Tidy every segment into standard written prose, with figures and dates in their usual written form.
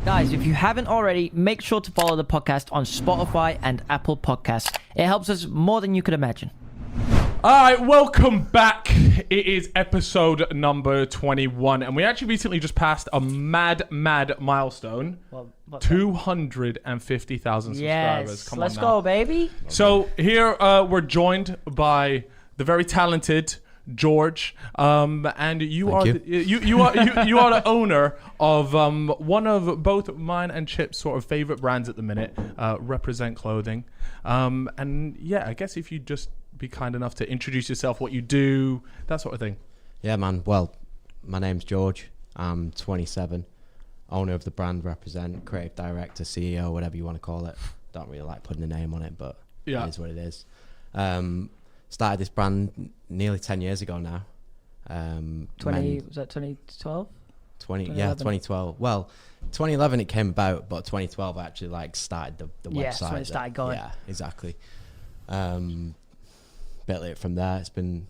Guys, if you haven't already, make sure to follow the podcast on Spotify and Apple Podcasts. It helps us more than you could imagine. All right, welcome back. It is episode number 21, and we actually recently just passed a mad milestone. Well, 250,000 subscribers. yes, Come let's on now. go, baby. So here we're joined by the very talented George, and you are the owner of one of both mine and Chip's sort of favorite brands at the minute, Represent Clothing. And yeah, I guess if you just be kind enough to introduce yourself, what you do, that sort of thing. Yeah, man. Well, my name's George. I'm 27, owner of the brand Represent, creative director, CEO, whatever you want to call it. Don't really like putting a name on it, but Yeah. it is what it is. Started this brand nearly 10 years ago now. 2012? 2012. Well, 2011 it came about, but 2012 I actually like started the website. Yeah, that's when it started going. Yeah, exactly. Built it from there. It's been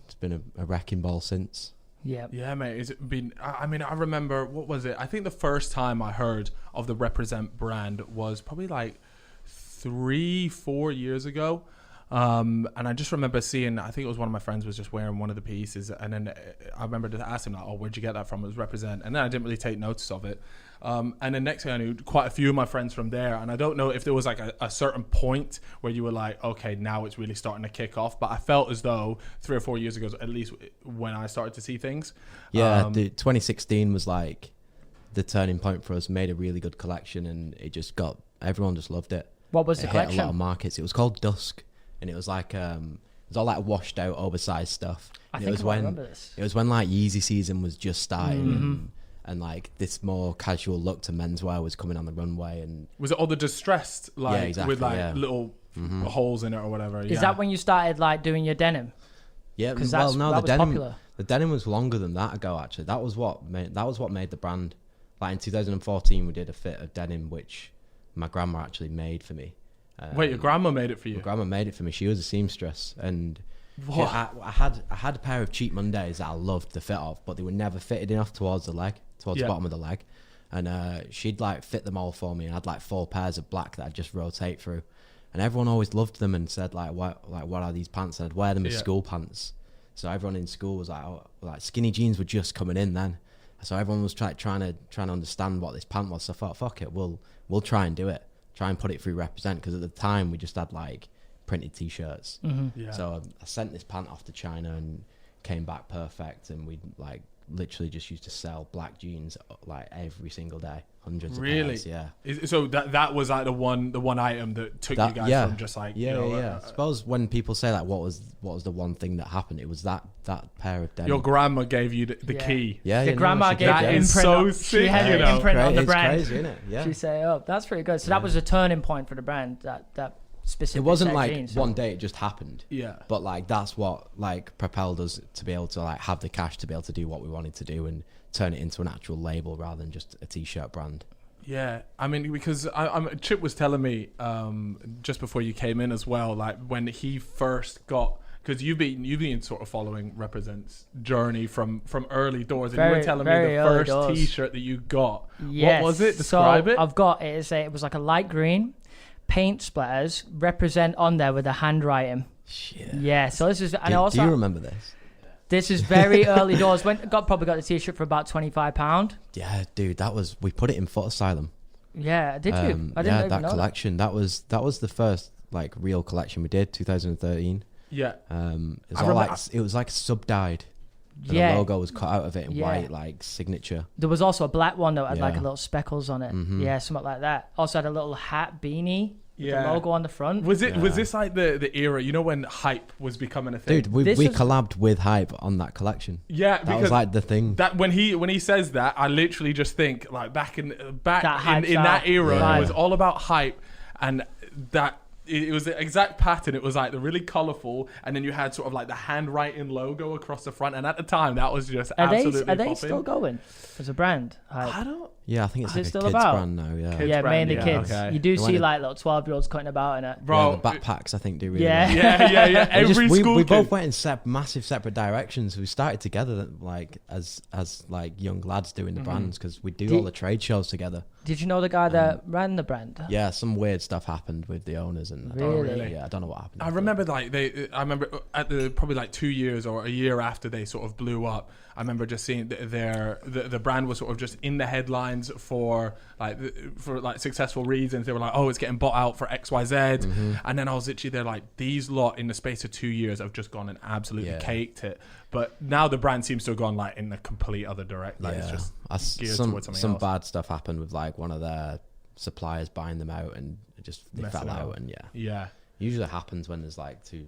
a wrecking ball since. Yeah. Yeah, mate. It's been. I mean, I remember, what was it? I think the first time I heard of the Represent brand was probably like 3-4 years ago. And I just remember seeing, I think it was one of my friends was just wearing one of the pieces, and then I remember to ask him like, "Oh, where'd you get that from?" It was Represent, and then I didn't really take notice of it. And then next thing I knew, quite a few of my friends from there, and I don't know if there was like a certain point where you were like, okay, now it's really starting to kick off, but I felt as though 3 or 4 years ago, at least when I started to see things. Yeah, the 2016 was like the turning point for us. Made a really good collection, and it just got, everyone just loved it. What was the It collection? hit a lot of markets. It was called Dusk, and it was like it was all like washed out, oversized stuff. I And think it was I when remember this. it was when like Yeezy season was just starting, and like this more casual look to menswear was coming on the runway. And Was it all the distressed, like exactly, with like yeah. little holes in it or whatever? Is that when you started like doing your denim? yeah, Because well, no, that the was denim, popular. the denim was longer than that ago. Actually, that was what made the brand. Like in 2014, we did a fit of denim which my grandma actually made for me. Wait, your grandma made it for you? My grandma made it for me. She was a seamstress, and What? I had a pair of cheap Mondays that I loved the fit of, but they were never fitted enough towards the leg, towards the bottom of the leg. And she'd like fit them all for me, and I had like 4 pairs of black that I'd just rotate through. And everyone always loved them and said like, what are these pants? And I'd wear them as school pants. So everyone in school was like, oh, like skinny jeans were just coming in then. So everyone was trying to understand what this pant was. So I thought, fuck it, we'll try and do it. Try and put it through Represent, because at the time we just had like printed t-shirts. Yeah. So I sent this pant off to China and came back perfect, and we like literally just used to sell black jeans like every single day, hundreds of pairs. Yeah. So that was like the one item that took you guys from just like I suppose when people say like what was the one thing that happened, it was that pair of denim. your grandma gave you the key. Yeah, The grandma she gave did, the yeah. That is imprint. so She sick, had you the know. imprint on the It's brand. crazy, isn't it? Yeah. She set it up. That's pretty good. So that was a turning point for the brand. That specific. It wasn't set of like jeans. one day it just happened. Yeah. But like that's what like propelled us to be able to like have the cash to be able to do what we wanted to do and turn it into an actual label rather than just a t-shirt brand. Yeah, I mean, because Chip was telling me just before you came in as well, like when he first got, because you've been sort of following Represent's journey from early doors, and you were telling me the first T-shirt that you got. Yes. What was it? Describe it. I've got it. It was like a light green, paint splatters, Represent on there with a handwriting. Shit. Yeah. So this is, and Do also you remember this? this is very early doors. Probably got the T-shirt for about £25. Yeah, dude, we put it in Foot Asylum. Yeah, did you? I didn't even know collection. That was the first like real collection we did, 2013. Yeah. It was like sub-dyed. The logo was cut out of it in white, like signature. There was also a black one that had like a little speckles on it. Yeah, something like that. Also had a little hat beanie. The logo on the front. Was this like the era, you know, when hype was becoming a thing? Dude, we collabed with Hype on that collection. Yeah, that was like the thing. That when he says that, I literally just think like back in that era, it was all about hype, and that it was the exact pattern. It was like the really colourful, and then you had sort of like the handwriting logo across the front. And at the time, that was just absolutely Are they popping. still going as a brand? I don't. Yeah, I think it's Is like it a still kids about? brand now. Yeah, Kids Yeah, brand, mainly yeah, kids. okay. You do They see went- like little 12-year-olds cutting about in it. Bro, the backpacks I think do really Yeah. well. yeah. Every we school both kid. went in massive separate directions. We started together like as like young lads doing the brands because we do all the trade shows together. Did you know the guy that ran the brand? Yeah, some weird stuff happened with the owners and Really? yeah, I don't know what happened. I remember like I remember at the probably like 2 years or a year after they sort of blew up. I remember just seeing the brand was sort of just in the headlines for like successful reasons. They were like, oh, it's getting bought out for XYZ, and then I was literally there like, these lot in the space of 2 years have just gone and absolutely caked it. But now the brand seems to have gone like in the complete other direction. Like it's just geared towards something else. bad stuff happened with like one of their suppliers buying them out and they fell out and yeah. Usually happens when there's like two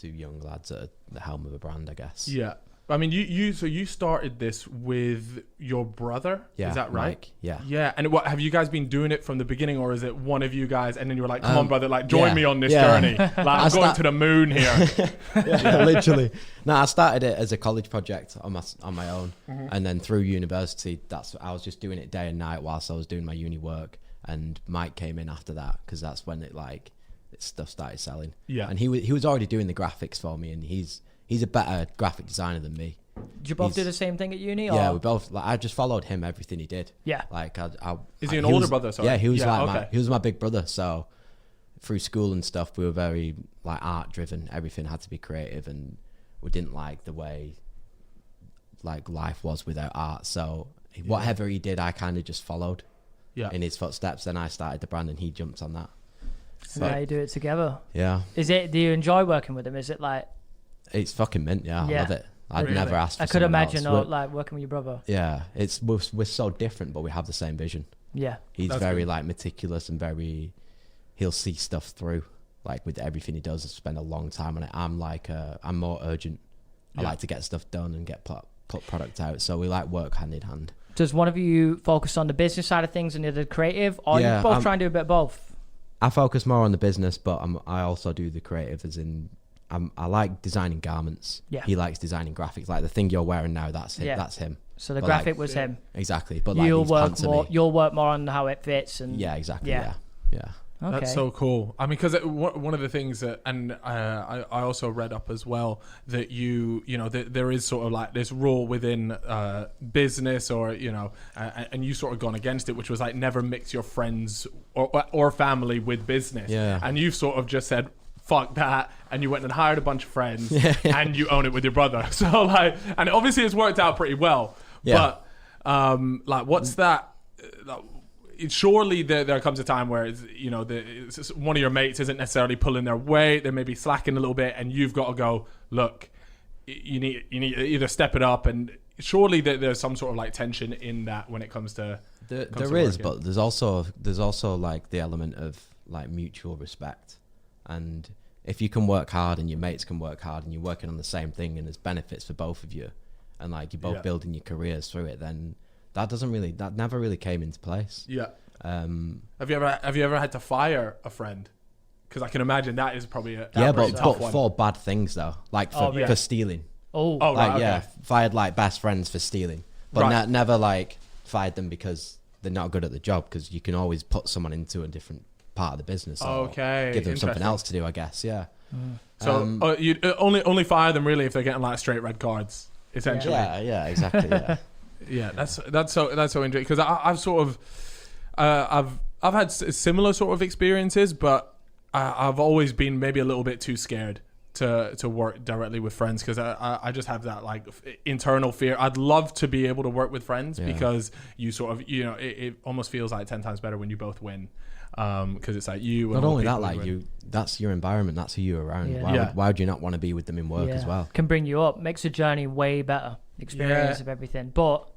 young lads at the helm of a brand, I guess. Yeah. I mean, you started this with your brother, Yeah, is that right? Mike, yeah. Yeah, and what have you guys been doing it from the beginning, or is it one of you guys, and then you were like, "Come on, brother, like join me on this journey. Like I'm going to the moon here." Literally. No, I started it as a college project on my own, and then through university, I was just doing it day and night whilst I was doing my uni work. And Mike came in after that because that's when stuff started selling. Yeah, and he was already doing the graphics for me, and he's a better graphic designer than me. Did you both do the same thing at uni? Yeah, or? we both. Like, I just followed him everything he did. Yeah. Like is he an older brother? Sorry. Yeah, he was okay. he was my big brother. So through school and stuff, we were very like art driven. Everything had to be creative, and we didn't like the way like life was without art. So whatever he did, I kind of just followed in his footsteps. Then I started the brand, and he jumped on that. So now you do it together. Yeah. Do you enjoy working with him? Is it like? It's fucking mint. Yeah, I love it. I'd Really? never asked for I could someone imagine else. like working with your brother. Yeah, we're so different, but we have the same vision. Yeah. He's That's very good. like meticulous and he'll see stuff through. Like with everything he does, spend a long time on it. I'm like, I'm more urgent. I like to get stuff done and get put product out. So we like work hand in hand. Does one of you focus on the business side of things and the other creative, or you both try and do a bit of both? I focus more on the business, but I also do the creative, as in I like designing garments. Yeah. He likes designing graphics. Like the thing you're wearing now, that's him. Yeah. That's him. So the But graphic was him. Exactly. But You'll like these work pants are more. me. You'll work more on how it fits and. Yeah, exactly. Yeah. Yeah. Okay. That's so cool. I mean, because one of the things that, and I also read up as well that there is sort of like this rule within business, or and you sort of gone against it, which was like never mix your friends or family with business. Yeah. And you've sort of just said, fuck that, and you went and hired a bunch of friends and you own it with your brother. So like, and obviously it's worked out pretty well. Yeah. But like, what's that? Surely there comes a time where one of your mates isn't necessarily pulling their weight. They may be slacking a little bit, and you've got to go, look, you need to either step it up. And surely there's some sort of like tension in that when it comes to there is, but there's also like the element of like mutual respect. And if you can work hard and your mates can work hard and you're working on the same thing and there's benefits for both of you, and like you're both building your careers through it, then that never really came into place. Yeah. Have you ever had to fire a friend? Because I can imagine that is probably but for bad things though, like for stealing. Fired like best friends for stealing, but never like fired them because they're not good at the job, because you can always put someone into a different part of the business. Okay. Give them something else to do, I guess. Yeah. So you only fire them really if they're getting like straight red cards, essentially. Yeah, exactly. Yeah. Yeah, that's so interesting, because I've sort of I've had similar sort of experiences, but I've always been maybe a little bit too scared to work directly with friends, because I just have that like internal fear. I'd love to be able to work with friends because you sort of it almost feels like 10 times better when you both win, because it's like you. Not only that, like that's your environment, that's who you're around. Yeah. Why would you not want to be with them in work as well? Can bring you up, makes the journey way better, experience of everything. But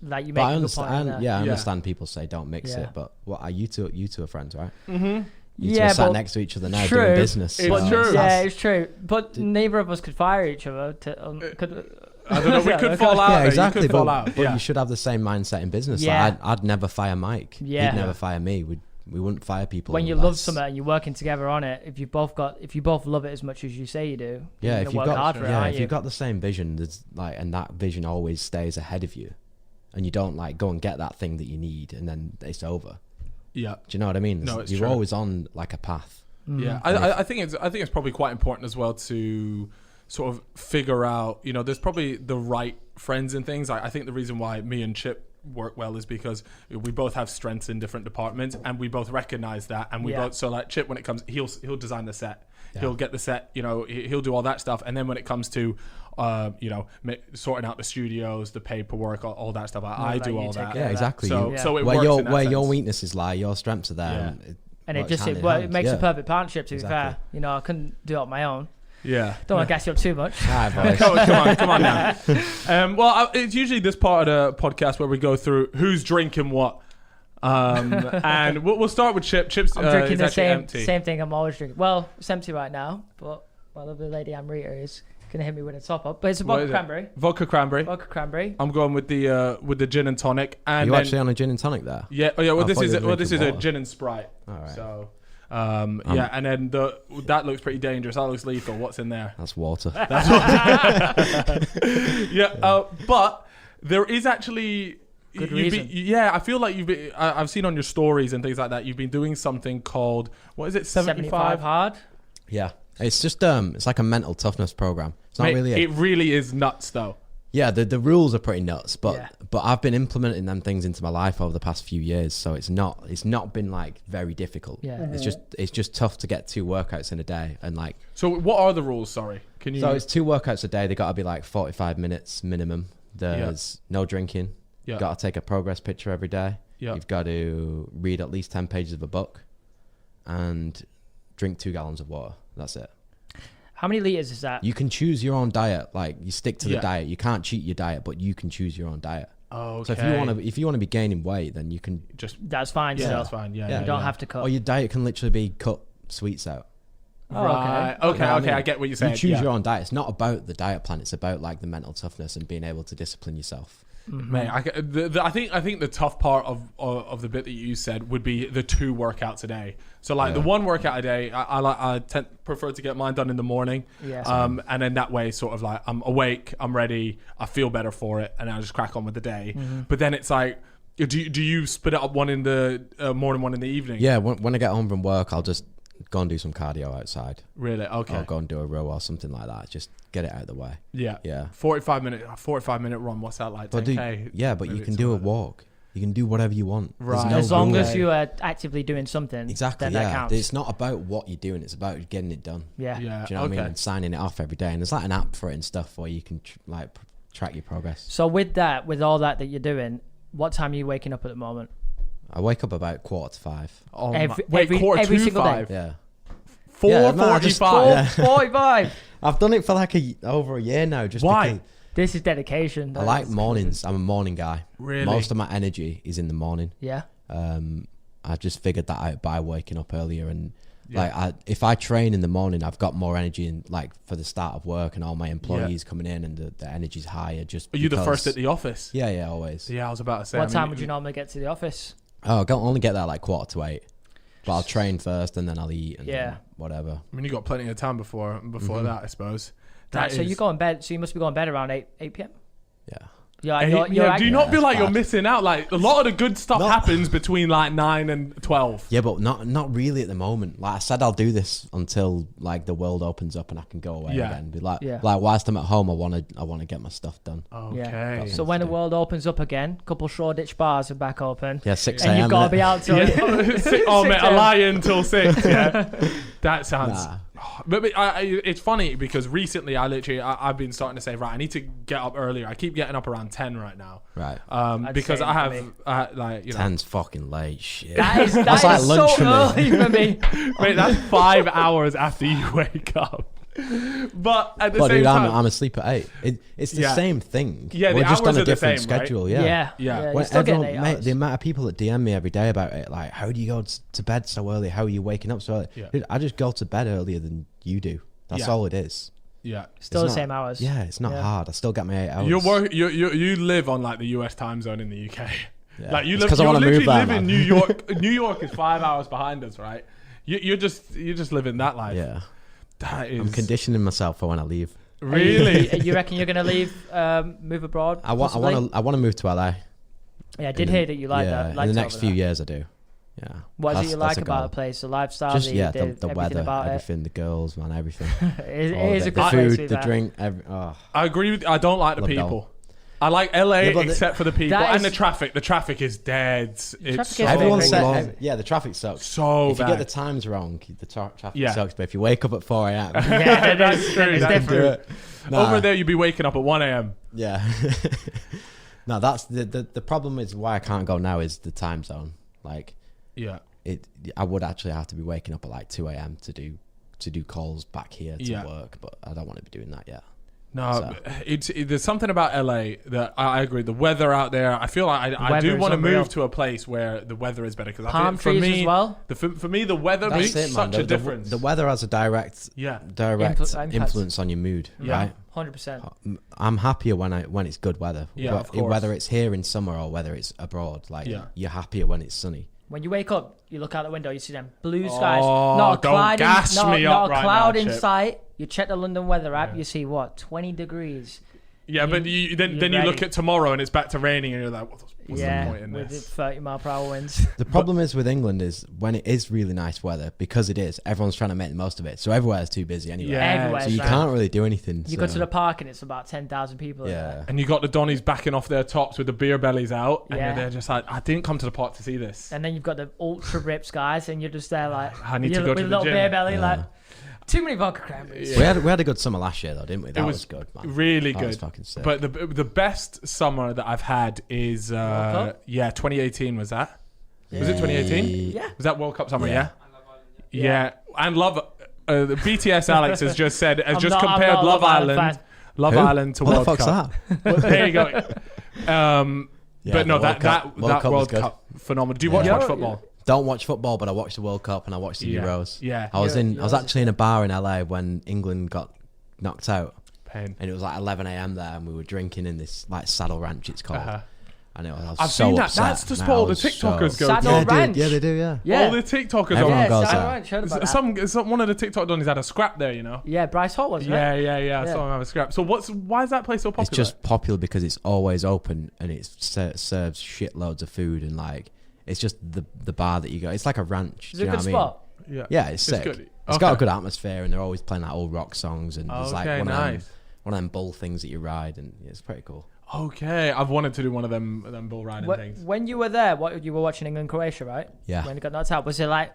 like you make a good point. I understand people say don't mix it, but what are you two are friends, right? Mm-hmm. You two are sat next to each other now doing business. It's true. Yeah, it's true. But neither of us could fire each other. I don't know. We could fall out. Yeah, exactly. You could fall out. But you should have the same mindset in business. Yeah. Like I'd never fire Mike. Yeah. He'd never fire me. We wouldn't fire people when you unless- love something and you're working together on it. If you both love it as much as you say you do, Yeah, you're if gonna work hard for it, aren't if you? you've got the same vision, there's like, and that vision always stays ahead of you, and you don't like go and get that thing that you need and then it's over. Yeah. Do you know what I mean? No, it's You're true. always on like a path. Yeah, I think it's probably quite important as well to sort of figure out, you know, there's probably the right friends and things. I think the reason why me and Chip work well is because we both have strengths in different departments, and we both recognize that, and we both, so like Chip, when it comes, he'll design the set, he'll get the set, you know, he'll do all that stuff, and then when it comes to you know, sorting out the studios, the paperwork, all that stuff, I do all that. Yeah, exactly. So it where works in that where sense. your weaknesses lie, your strengths are there. And it works just hand in it hand. makes a perfect partnership. To be Exactly. fair, you know, I couldn't do it on my own. Yeah. Don't want to gas you up too much. Alright, boys. Come on now. Well, it's usually this part of the podcast where we go through who's drinking what. And we'll start with Chip. Chip's I'm drinking is the actually empty. same thing I'm always drinking. Well, it's empty right now, but my lovely lady Amrita is gonna hit me with a top up. But it's a What vodka is it? cranberry. Vodka cranberry. Vodka cranberry. I'm going with the gin and tonic. And You then, actually on a gin and tonic there? yeah. Oh yeah. Well, I this thought is you were this is drinking a water. gin and Sprite. All right. So. Yeah, and then that looks pretty dangerous. That looks lethal. What's in there? That's water. Yeah, but there is actually Good you've reason. yeah, I feel like I've seen on your stories and things like that. You've been doing something called, what is it? 75 hard. Yeah. It's just it's like a mental toughness program. It's not Mate, really it really is nuts though. Yeah, the rules are pretty nuts, but Yeah. but I've been implementing them things into my life over the past few years, so it's not been like very difficult. Yeah. It's just tough to get 2 workouts in a day, and like So what are the rules? Sorry, can you? so it's 2 workouts a day. They got to be like 45 minutes minimum. There's no drinking. Yeah. You've got to take a progress picture every day. Yeah. You've got to read at least 10 pages of a book, and drink 2 gallons of water. That's it. How many liters is that? You can choose your own diet. Like you stick to Yeah. the diet. You can't cheat your diet, but you can choose your own diet. Okay. So if you want to be gaining weight, then you can. just That's fine. yeah, So that's fine. Yeah, Yeah. you don't have to cut. Or your diet can literally be cut sweets out. Oh, Right. okay. Okay. You know what I Okay. mean? I get what you're saying. You choose yeah. your own diet. It's not about the diet plan. It's about like the mental toughness and being able to discipline yourself. Mate, I think the tough part of the bit that you said would be the 2 workouts a day. So like the 1 workout a day, I prefer to get mine done in the morning. Yeah. And then that way, sort of like I'm awake, I'm ready, I feel better for it, and I just crack on with the day. But then it's like, do you split it up, one in the morning, one in the evening? Yeah, when I get home from work, I'll just go and do some cardio outside. Really? Okay. I'll go and do a row or something like that. Just get it out of the way. Yeah. Yeah. 45 minute run. What's that like? But 10K? but Maybe you can it's do a something like walk. You can do whatever you want. There's Right. no As long rule. as you are actively doing something, Exactly, then that yeah. counts. It's not about what you're doing. It's about getting it done. Yeah. that. Yeah. Do you know what I mean? okay. And signing it off every day. And there's like an app for it and stuff where you can track your progress. So with all that you're doing, what time are you waking up at the moment? I wake up about 4:45. Oh every single day. Yeah. 4:45. 45. I've done it for like over a year now. Just Why? because This is dedication. I like mornings. I'm a morning guy. Really? Most of my energy is in the morning. Yeah. I just figured that out by waking up earlier, and Yeah. if I train in the morning, I've got more energy in like for the start of work and all my employees coming in, and the energy's higher. Just Are you the because- first at the office? Yeah, always. Yeah, I was about to say. What time would you normally get to the office? Oh, I only get there like 7:45. But I'll train first and then I'll eat and Yeah. then whatever. I mean, you got plenty of time before that, I suppose. That So is- you go in bed. So you must be going to bed around 8 p.m. Yeah. You're do you not feel that's like you're bad. missing out? Like a lot of the good stuff No. happens between like 9 and 12. Yeah, but not really at the moment. Like I said, I'll do this until like the world opens up and I can go away Yeah. again. Be like, Yeah. like whilst I'm at home, I want to get my stuff done. Okay. So when the world opens up again, couple Shoreditch bars are back open. Yeah, 6 And a.m. you've got to innit? be out till Oh mate, 6 a a.m. lie until 6. Yeah, that sounds. Nah. But it's funny because recently I've been starting to say, right, I need to get up earlier. I keep getting up around 10 right now. Right. Because same I for have me. like, you know, 10's fucking late. Shit. That is That's like lunch so for me. early for me. wait, that's 5 hours after you wake up. But at the But same dude, time, I'm asleep at 8. It's the Yeah. same thing. Yeah, We're the just hours on a are the different same, right? schedule. Yeah. Yeah. Yeah. You're still getting 8 Mate, hours. the amount of people that DM me every day about it, like, how do you go to bed so early? How are you waking up so early? Yeah. Dude, I just go to bed earlier than you do. That's Yeah. all it is. Yeah. Still the It's not- same hours. Yeah, it's not Yeah. hard. I still get my 8 hours. You live on like the US time zone in the UK. Yeah. Like you It's live, 'cause I you wanna literally move there, live in man. New York. New York is 5 hours behind us, right? You're just living that life. Yeah. That is I'm conditioning myself for when I leave. really. You reckon you're going to leave, move abroad? I want to move to LA. Yeah, I did hear that you like that. In the next few years, I do. Yeah. What is it you like a about goal. the place? The lifestyle, Just the everything weather, about everything, the girls, man, everything. it All is of a it. good The place to food, be the back. drink. I agree with. I don't like the Love it all. people. I like LA Yeah, but except for the people that and the is- traffic. The traffic is dead. It's traffic so is Everyone very long. said, the traffic sucks. So If you bad. get the times wrong, the traffic Yeah. sucks. But if you wake up at 4 a.m., Yeah, That's true. it's That's different. do it. Nah, Over there, you'd be waking up at 1 a.m. Yeah. No, that's the problem is why I can't go now is the time zone. Like Yeah. I would actually have to be waking up at like 2 a.m. to do calls back here to Yeah. work, but I don't want to be doing that yet. No, there's something about LA that I agree. The weather out there, I feel like I weather do is want to unreal. move to a place where the weather is better. Because Palm for trees me, as well. For me, the weather That's makes it, man. such a difference. The weather has a direct Impact. influence on your mood, Yeah. right? 100%. I'm happier when it's good weather. Yeah, of course. Whether it's here in summer or whether it's abroad, like Yeah. you're happier when it's sunny. When you wake up, you look out the window, you see them blue skies. Oh, Not a don't cloud, gas me not up a right cloud now, in Chip. sight. You check the London weather app, Yeah. you see what? 20 degrees. Yeah, but then you look ready. at tomorrow and it's back to raining and you're like, what's the point in with this? 30 mile per hour winds. The problem is with England is when it is really nice weather, because it is, everyone's trying to make the most of it. So everywhere's too busy anyway. Yeah. Everywhere. So you right? can't really do anything. You go to the park and it's about 10,000 people. in Yeah. there. And you got the Donnies backing off their tops with the beer bellies out, and Yeah. they're just like, I didn't come to the park to see this. And then you've got the ultra ripped guys, and you're just there like, I need to go with to a the little gym. beer belly, Yeah. like, too many vodka cranberries. We had a good summer last year though, didn't we? That was good, man. Really That was good. fucking sick. But the best summer that I've had is 2018 was that? Was it 2018? Yeah. Was that World Cup summer? Yeah. Yeah. And Love the BTS Alex has just said I'm just not compared a Love Island fan. Love Who? Island to What World the fuck's Cup. that? Well, there you go. Yeah, But no, the World Cup- that was World good. Cup phenomenal. Do you watch Yeah. much football? Don't watch football, but I watched the World Cup and I watched the Yeah. Euros. Yeah. I was Euros actually in a bar in LA when England got knocked out, Pain. and it was like 11 a.m. there, and we were drinking in this like Saddle Ranch, it's called. Uh-huh. And it was, I was I've so seen that. upset. That's the Man, spot I all the was TikTokers so- go Saddle to. Yeah, Ranch. dude, yeah, they do, yeah. Yeah. All the TikTokers Everyone are Yeah, goes Saddle there. Ranch, heard about that. one of the TikTok donnies had a scrap there, you know. Yeah, Bryce Hall wasn't Yeah, it? yeah. I Yeah. saw him have a scrap. So why is that place so popular? It's just popular because it's always open and it serves shitloads of food, and like it's just the bar that you go. It's like a ranch. It's do a you good know what spot. I mean? yeah. Yeah, it's sick. good. It's got a good atmosphere, and they're always playing like old rock songs, and there's like Okay, one nice. of them bull things that you ride, and it's pretty cool. Okay, I've wanted to do one of them bull riding things. When you were there, you were watching England Croatia, right? Yeah. When it got knocked out, was it like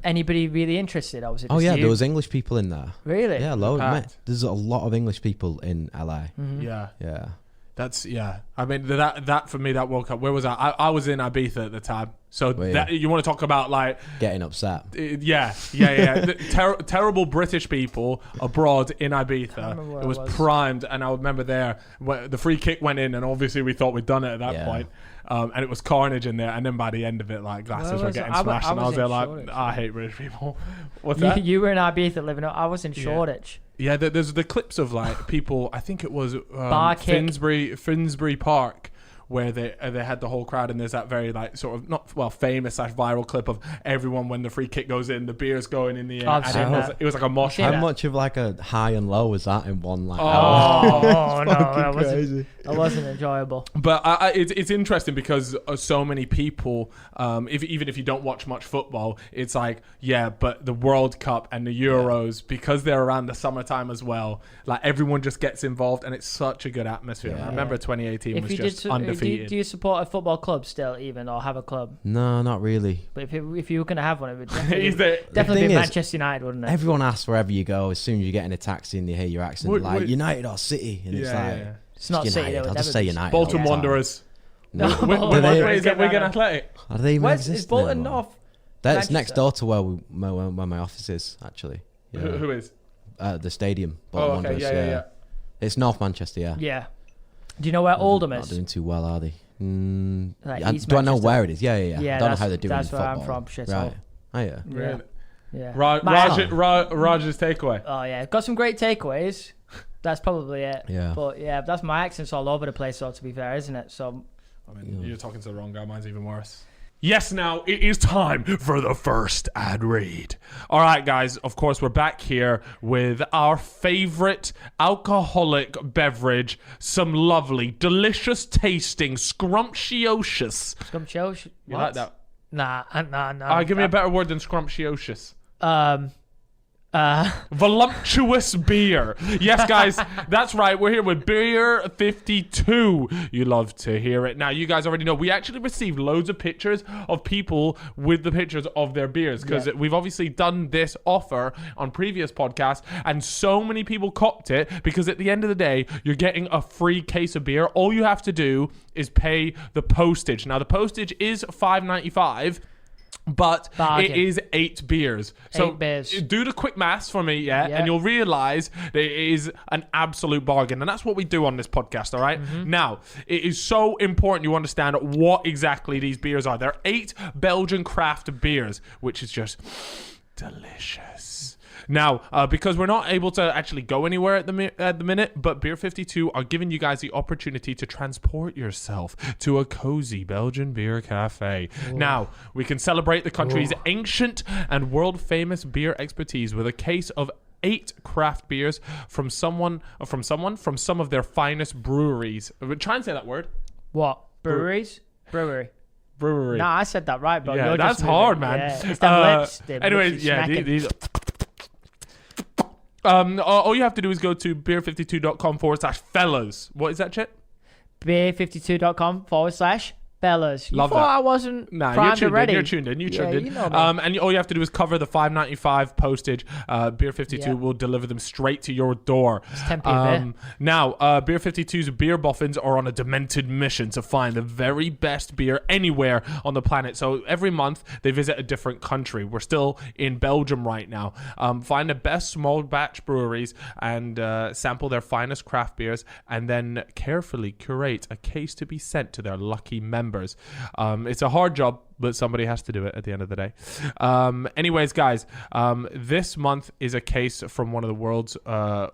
anybody really interested, or was it? Oh just yeah, you? there was English people in there. Really? Yeah, loads. Packed. Mate, there's a lot of English people in LA. Mhm. Yeah, Yeah. that's I mean that for me, that World Cup. Where was I was in Ibiza at the time. So Were you? that you want to talk about like Getting upset. yeah. Terrible British people abroad in Ibiza. remember where It I was was. primed, and I remember there the free kick went in, and obviously we thought we'd done it at that Yeah. point. And it was carnage in there, and then by the end of it, like glasses Where were was getting it? I smashed, and I was was there in like, Shoreditch. I hate British people. What's that? You were in Ibiza living up. I was in Yeah. Shoreditch. Yeah, there's the clips of like people. I think it was Bar kick. Finsbury Park, where they had the whole crowd, and there's that very like sort of famous / viral clip of everyone when the free kick goes in, the beer's going in the air, I've and seen it that. was like a mosh. seen How that. much of like a high and low was that in one like Oh. hour? Oh no, that wasn't. Crazy. That wasn't enjoyable. But it's interesting because so many people, even if you don't watch much football, it's like, yeah, but the World Cup and the Euros, because they're around the summertime as well, like everyone just gets involved, and it's such a good atmosphere. Yeah. I remember 2018 If was you just did, undefeated. do you support a football club still, even, or have a club? No, not really. But if you were gonna have one, it would Is definitely, there- definitely thing be is, Manchester United, wouldn't it? Everyone asks wherever you go. As soon as you get in a taxi and they hear your accent, Would- like would- United or City, and it's like It's not United. City. Though, I'll it just never say be- United. Bolton all the time. Wanderers. No, Do they- Where is it? Wigan Athletic. Are they even Where's it's existing Bolton anymore? North? That's Manchester? next door to where my office is, actually. Yeah. Who is? The stadium. Oh, Bolton okay. Wanderers, Yeah. It's North Manchester, yeah. Yeah. Do you know where Oldham Not is? doing too well, are they? Like Yeah, East do I know Manchester. where it is? Yeah. Yeah, I don't know that's- how they're doing that's in where I'm football. from, shit, Right. so- Oh, yeah. Yeah. Really? Yeah. Raj's takeaway. Oh yeah, got some great takeaways. That's probably it. Yeah. But yeah, that's my accent's all over the place. So to be fair, isn't it? So I mean, you're talking to the wrong guy. Mine's even worse. Yes, now it is time for the first ad read. All right, guys, of course, we're back here with our favorite alcoholic beverage, some lovely, delicious tasting, scrumptious. Scrumptious? You like that? Nah. Give me a better word than scrumptious. Voluptuous beer. Yes, guys, that's right. We're here with Beer 52. You love to hear it. Now, you guys already know we actually received loads of pictures of people with the pictures of their beers because we've obviously done this offer on previous podcasts and so many people copped it because at the end of the day, you're getting a free case of beer. All you have to do is pay the postage. Now, the postage is $5.95. But Bargain. It is 8 beers. So 8 beers. Do the quick maths for me, and you'll realize that it is an absolute bargain. And that's what we do on this podcast, all right? Mm-hmm. Now, it is so important you understand what exactly these beers are. They're 8 Belgian craft beers, which is just delicious. Now, because we're not able to actually go anywhere at the minute, but Beer 52 are giving you guys the opportunity to transport yourself to a cozy Belgian beer cafe. Ooh. Now, we can celebrate the country's ancient and world-famous beer expertise with a case of 8 craft beers from some of their finest breweries. Try and say that word. What? Breweries? Brewery. Nah, I said that right, bro. Yeah, that's hard, man. Yeah. It's them lips. Anyways, these all you have to do is go to beer52.com/fellas. What is that, Chet? beer52.com/fellas. Love thought that. I wasn't Nah, primed already. You're tuned in. You tuned in. You know me. And all you have to do is cover the $5.95 postage. Beer 52 will deliver them straight to your door. It's 10p a bit. Now, Beer 52's beer boffins are on a demented mission to find the very best beer anywhere on the planet. So every month they visit a different country. We're still in Belgium right now. Find the best small batch breweries and sample their finest craft beers, and then carefully curate a case to be sent to their lucky members. It's a hard job, but somebody has to do it at the end of the day. Anyways, guys, this month is a case from one of the world's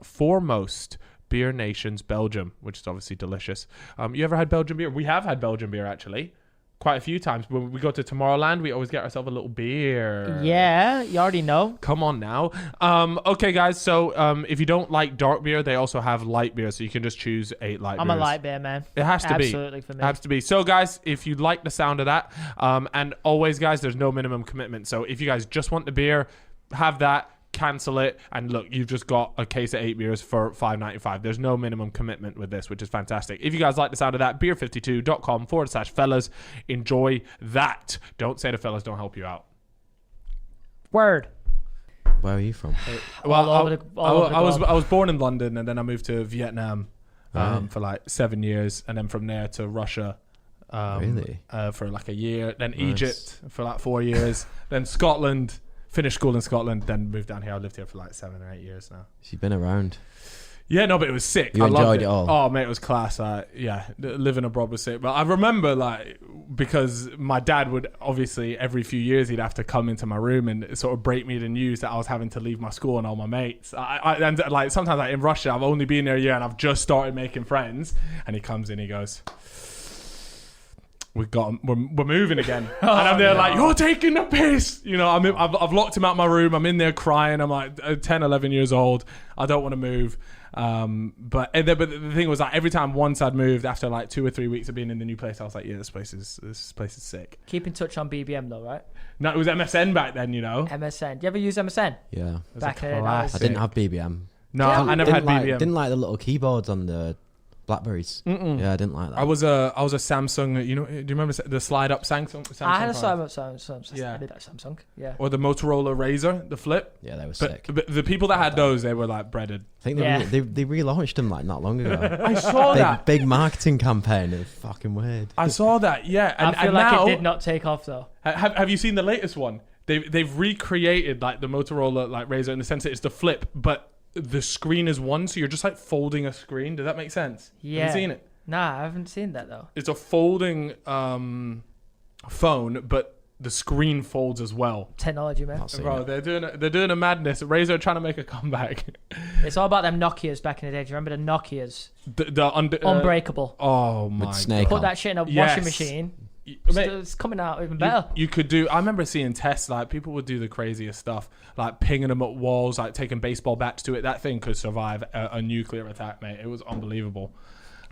foremost beer nations, Belgium, which is obviously delicious. You ever had Belgian beer? We have had Belgian beer, actually. Quite a few times. When we go to Tomorrowland, we always get ourselves a little beer. Yeah, you already know. Come on now. Okay, guys. So if you don't like dark beer, they also have light beer. So you can just choose 8 light beers. I'm a light beer, man. It has to be. Absolutely for me. It has to be. So, guys, if you like the sound of that, and always, guys, there's no minimum commitment. So if you guys just want the beer, have that. Cancel it, and look, you've just got a case of 8 beers for $5.95. There's no minimum commitment with this, which is fantastic. If you guys like the sound of that, beer52.com/fellas. Enjoy that. Don't say the fellas don't help you out. Word. Where are you from? Well, I was born in London, and then I moved to Vietnam for like 7 years, and then from there to Russia really? For like a year, then Egypt for like 4 years, then Scotland. Finished school in Scotland, then moved down here. I lived here for like 7 or 8 years now. So you've been around. Yeah, no, but it was sick. You enjoyed it all. Oh, mate, it was class. Living abroad was sick. But I remember, like, because my dad would obviously every few years he'd have to come into my room and sort of break me the news that I was having to leave my school and all my mates. And like sometimes, like in Russia, I've only been there a year and I've just started making friends. And he comes in, he goes, we're moving again. And I'm there like, you're taking the piss. You know, I've locked him out my room. I'm in there crying. I'm like 10, 11 years old. I don't want to move. But the thing was, like, every time once I'd moved after like 2 or 3 weeks of being in the new place, I was like, yeah, this place is sick. Keep in touch on BBM though, right? No, it was MSN back then, you know. MSN. Do you ever use MSN? Yeah. Back then, I didn't have BBM. No, I never had BBM. Didn't like the little keyboards on the Blackberries. Yeah, I didn't like that. I was a Samsung. You know, do you remember the slide up Samsung? I had a slide up Samsung. Yeah, I did that Samsung. Yeah. Or the Motorola Razr, the flip. Yeah, they were sick. But the people that had those, they were like breaded. I think they relaunched them like not long ago. I saw that big marketing campaign. It was fucking weird. I saw that. Yeah, I feel like it did not take off though. Have you seen the latest one? They've recreated like the Motorola like Razr in the sense that it's the flip, but the screen is one, so you're just like folding a screen. Does that make sense? Yeah. Have you seen it? Nah, I haven't seen that though. It's a folding phone, but the screen folds as well. Technology, man. Bro, they're doing a madness. Razer are trying to make a comeback. It's all about them Nokias back in the day. Do you remember the Nokias? The Unbreakable. Oh my snake god! Put that shit in a washing machine. It's coming out even better. You could do. I remember seeing tests like people would do the craziest stuff, like pinging them at walls, like taking baseball bats to it. That thing could survive a nuclear attack, mate. It was unbelievable.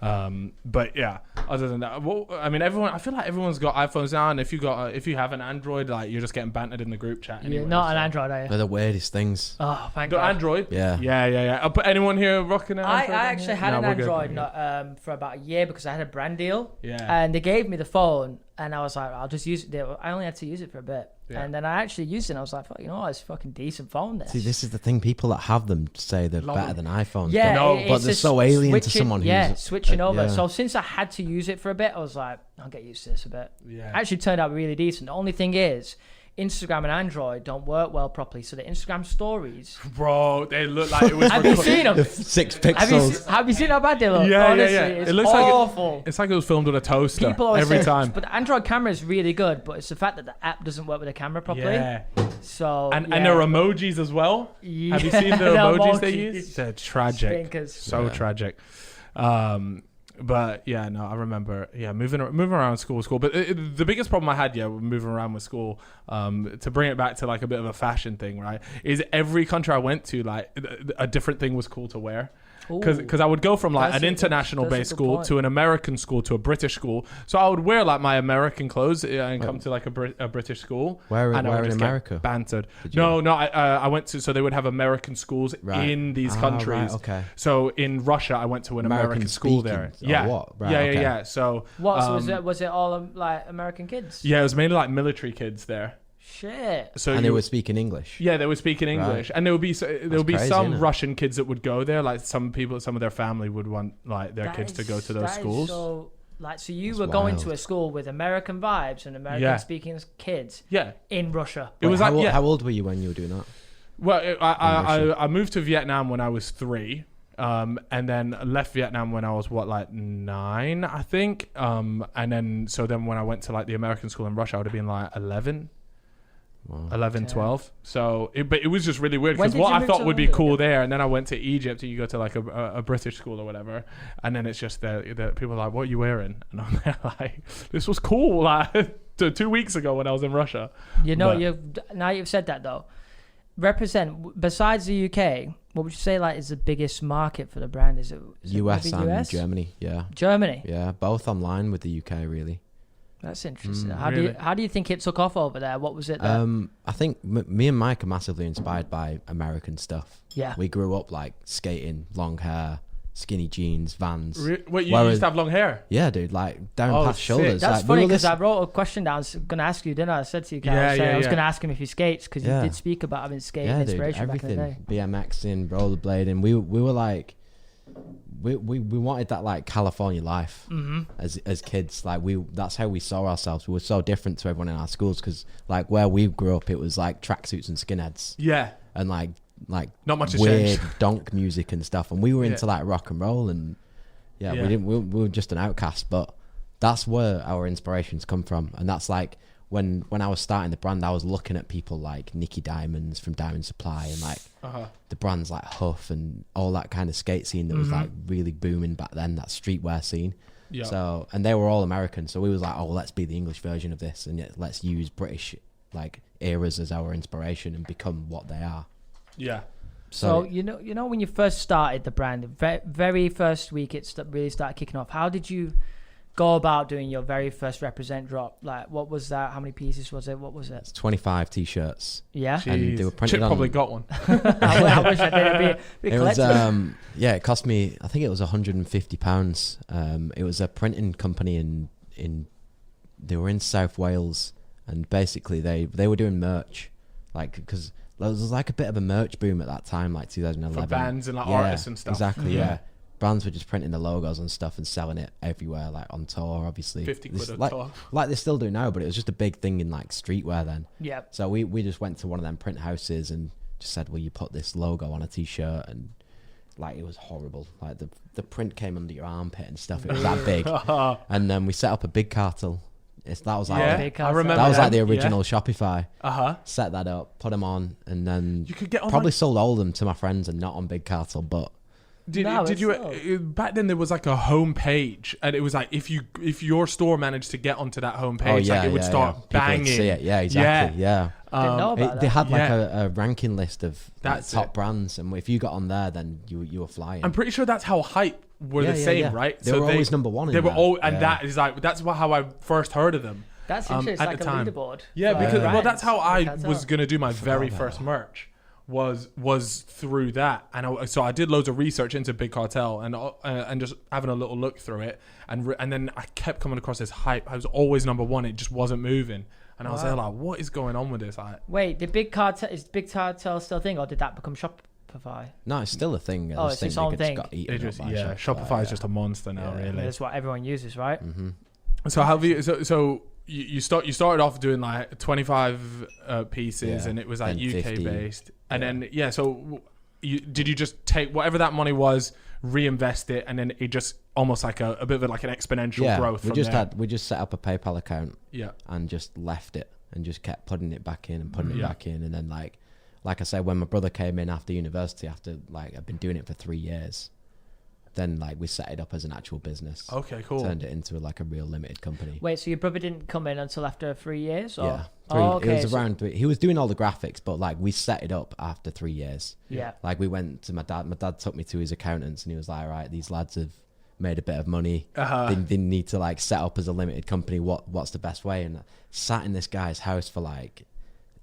But yeah, other than that, well, I mean, I feel like everyone's got iPhones now, and if you have an Android, like you're just getting bantered in the group chat. Anyway, You're not an Android, are you? They're the weirdest things. Oh, thank The God. Android? Yeah. But anyone here rocking an Android? I actually had an Android for about a year because I had a brand deal. Yeah. And they gave me the phone, and I was like, I'll just use it. I only had to use it for a bit. Yeah. And then I actually used it, and I was like, you know what, it's a fucking decent phone, this. See, this is the thing. People that have them say they're better than iPhones. Yeah, but they're so alien to someone who's... Yeah, switching over. So since I had to use it for a bit, I was like, I'll get used to this a bit. Yeah. Actually turned out really decent. The only thing is, Instagram and Android don't work well properly. So the Instagram stories, bro, they look like it was. Have you seen them? 6 pixels. Have you seen how bad they look? Yeah, honestly, yeah. It's it looks awful. It's like it was filmed with a toaster every time. But the Android camera is really good, but it's the fact that the app doesn't work with the camera properly. Yeah. So and there are emojis as well. Yeah. Have you seen the emojis they use? They're tragic. Stinkers. So tragic. But yeah, no, I remember. Yeah, moving around school was cool. But the biggest problem I had, with moving around with school, to bring it back to like a bit of a fashion thing, right? Is every country I went to, like a different thing was cool to wear. Because I would go from like an international based school to an American school to a British school. So I would wear like my American clothes and come to like a British school. Where in America? Bantered. No, I went to, so they would have American schools in these countries. Right, okay. So in Russia, I went to an American school there. Yeah. What? Right, yeah. So was it all like American kids? Yeah, it was mainly like military kids there. Shit. So they were speaking English. Yeah, they were speaking English, and there would be some Russian kids that would go there. Like some of their family would want like their kids to go to those schools. So you were going to a school with American vibes and American speaking kids. Yeah. In Russia. It was like how old were you when you were doing that? Well, I moved to Vietnam when I was 3. And then left Vietnam when I was 9, I think. And then when I went to like the American school in Russia, I would have been like 11. Wow. 11, 12. So, but it was just really weird because what I thought would be cool there, and then I went to Egypt, and you go to like a British school or whatever, and then it's just the people are like, "What are you wearing?" And I'm there like, "This was cool." Like 2 weeks ago when I was in Russia. Now you've said that though. Represent besides the UK. What would you say like is the biggest market for the brand? Is it US and Germany? Yeah. Germany. Yeah, both online with the UK really. That's interesting. How do you think it took off over there? What was it? I think me and Mike are massively inspired by American stuff. Yeah, we grew up like skating, long hair, skinny jeans, Vans. Wait, you used to have long hair? Yeah, dude, like down past shoulders. That's like, funny because I wrote a question down. I was going to ask you, didn't I? I said to you guys, I was going to ask him if he skates because you did speak about having skating inspiration back in the day. BMXing, rollerblading. We were like. We wanted that like California life as kids. Like that's how we saw ourselves. We were so different to everyone in our schools because like where we grew up, it was like tracksuits and skinheads. Yeah, and like not much weird donk music and stuff. And we were into like rock and roll and we were just an outcast. But that's where our inspirations come from. And that's like when I was starting the brand, I was looking at people like Nicky Diamonds from Diamond Supply and like the brands like Huff and all that kind of skate scene that was like really booming back then, that streetwear scene. Yeah. So, and they were all American. So we was like, oh, let's be the English version of this and let's use British like eras as our inspiration and become what they are. Yeah. So you know when you first started the brand, the very first week it really started kicking off. How did you go about doing your very first Represent drop? Like, what was that? How many pieces was it? What was it? It's 25 t-shirts. Yeah. Jeez. And they were printed on... probably got one. I wish I did. It was, it cost me, I think it was £150. It was a printing company they were in South Wales, and basically they were doing merch, like, because there was like a bit of a merch boom at that time, like 2011. For bands and like artists and stuff. Exactly, yeah. Brands were just printing the logos and stuff and selling it everywhere, like on tour, obviously. 50 quid a tour. Like they still do now, but it was just a big thing in like streetwear then. Yeah. So we just went to one of them print houses and just said, well, you put this logo on a t-shirt, and like it was horrible. Like the print came under your armpit and stuff. It was that big. And then we set up a big cartel That was like Yeah, Big I cartel. remember that was like the them, original Shopify. Uh-huh. Set that up, put them on, and then You could get on probably like, sold all of them to my friends and not on Big Cartel. But did No, you it's back then there was like a home page, and it was like if your store managed to get onto that home page, like it would start People would banging. see it. Yeah, exactly. Yeah. Didn't know about They that. had like Yeah. a ranking list of like, That's top it. brands, and if you got on there, then you were flying. I'm pretty sure that's how Hype were Yeah, the yeah, same, yeah. right? They were always number one in They were there. all, and Yeah. that is like that's how I first heard of them. That's at interesting. It's like the a time. leaderboard. Yeah, for because well, brands. that's how I Cartel. was gonna do my very about first that. merch. Was through that, and so I did loads of research into Big Cartel and just having a little look through it, and then I kept coming across this Hype. I was always number one. It just wasn't moving, and I was there like, what is going on with this? Wait, is Big Cartel still a thing, or did that become Shopify? No, it's still a thing. I Oh, just it's think its they own just got thing. eaten It just up by Shopify is yeah. just a monster now, Yeah. I mean, really. that's what everyone uses, right? Mm-hmm. So how have you? So you started off doing like 25 pieces, Yeah. and it was like Then UK 50. based, and Yeah. then So did you just take whatever that money was, reinvest it, and then it just almost like a bit of like an exponential growth? we from just there? we just set up a PayPal account Yeah. and just left it and just kept putting it back in and putting it Yeah. back in, and then like I said, when my brother came in after university, after like I've been doing it for 3 years, then like we set it up as an actual business. Okay. Cool. Turned it into like a real limited company. Wait, so your brother didn't come in until after 3 years? Or? Yeah, Okay. It was around. He was doing all the graphics, but like we set it up after 3 years. Yeah. Like we went to my dad. My dad took me to his accountants, and he was like, "Right, these lads have made a bit of money. They need to like set up as a limited company. What's the best way?" And I sat in this guy's house for like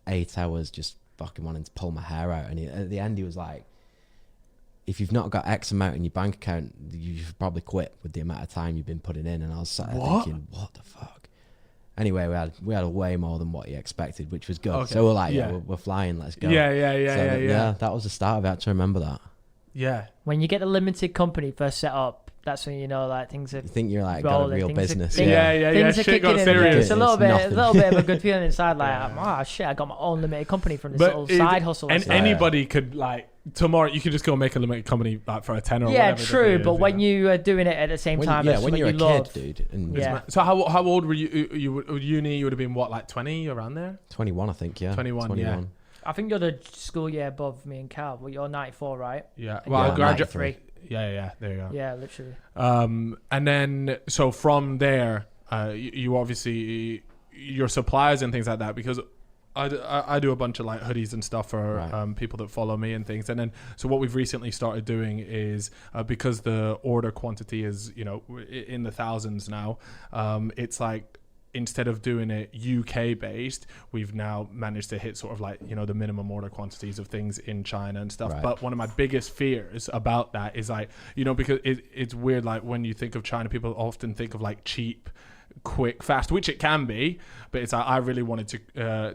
8 hours, just fucking wanting to pull my hair out. And at the end, he was like, "If you've not got X amount in your bank account, you should probably quit with the amount of time you've been putting in." And I was sat there thinking, "What the fuck?" Anyway, we had way more than what he expected, which was good. Okay. So we're like, Yeah. we're flying, let's go. Yeah. That was the start of it. I actually remember that. Yeah. When you get a limited company first set up, that's when you know like things are You think you're like got a rolling, real things are- business. things- Yeah. things are Shit got kicking in. serious. It's a little It's bit, nothing. of a good feeling inside. Like, Yeah. oh shit, I got my own limited company from this But little side hustle. And stuff. anybody could like tomorrow. You could just go make a limited company like for a tenner. Or Yeah, whatever the true. thing is, But when yeah. you are doing it at the same time, as when what you're you a love, kid, dude, and Yeah. So how old were you? Uni, you would have been what, like 20 around there? 21, I think, yeah. 21, yeah. I think you're the school year above me and Cal. Well, you're 94, right? Yeah. And Well, you're I graduated. 93. Yeah. There you go. Yeah, literally. And then so from there, you obviously your suppliers and things like that, because I do a bunch of like hoodies and stuff for Right. people that follow me and things. And then so what we've recently started doing is because the order quantity is in the thousands now, it's like instead of doing it UK based, we've now managed to hit sort of like the minimum order quantities of things in China and stuff. Right. But one of my biggest fears about that is like because it's weird, like when you think of China, people often think of like cheap, quick, fast, which it can be, but it's like I really wanted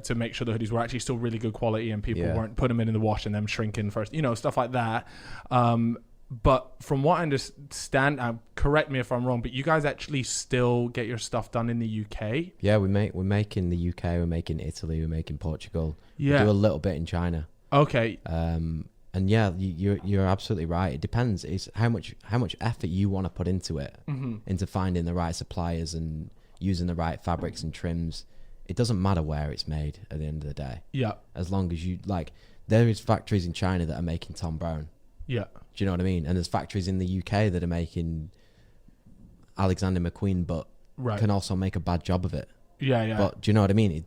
to make sure the hoodies were actually still really good quality and people weren't putting them in the wash and them shrinking first, stuff like that. But from what I understand, correct me if I'm wrong, but you guys actually still get your stuff done in the UK? Yeah, we make in the UK, we make in Italy, we make in Portugal. Yeah. We do a little bit in China. Okay. And yeah, you're absolutely right. It depends. It's how much effort you want to put into it, into finding the right suppliers and using the right fabrics and trims. It doesn't matter where it's made at the end of the day. Yeah. As long as you like, there is factories in China that are making Tom Brown. Yeah. Do you know what I mean? And there's factories in the UK that are making Alexander McQueen, but can also make a bad job of it. Yeah. But do you know what I mean?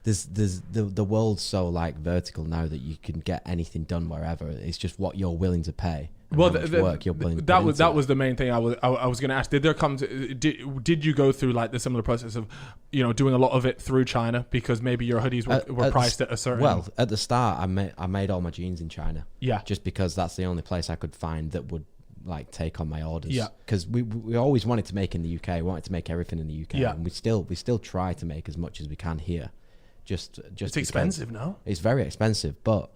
There's the world's so like vertical now that you can get anything done wherever. It's just what you're willing to pay. Well, how much work you're willing to that put was into it. was the main thing I was going to ask. Did there come to did you go through like the similar process of doing a lot of it through China because maybe your hoodies were priced at a certain? Well, at the start, I made all my jeans in China. Yeah. Just because that's the only place I could find that would like take on my orders. Yeah. Because we always wanted to make in the UK. We wanted to make everything in the UK. Yeah. And we still try to make as much as we can here. Just It's expensive, no? It's very expensive, but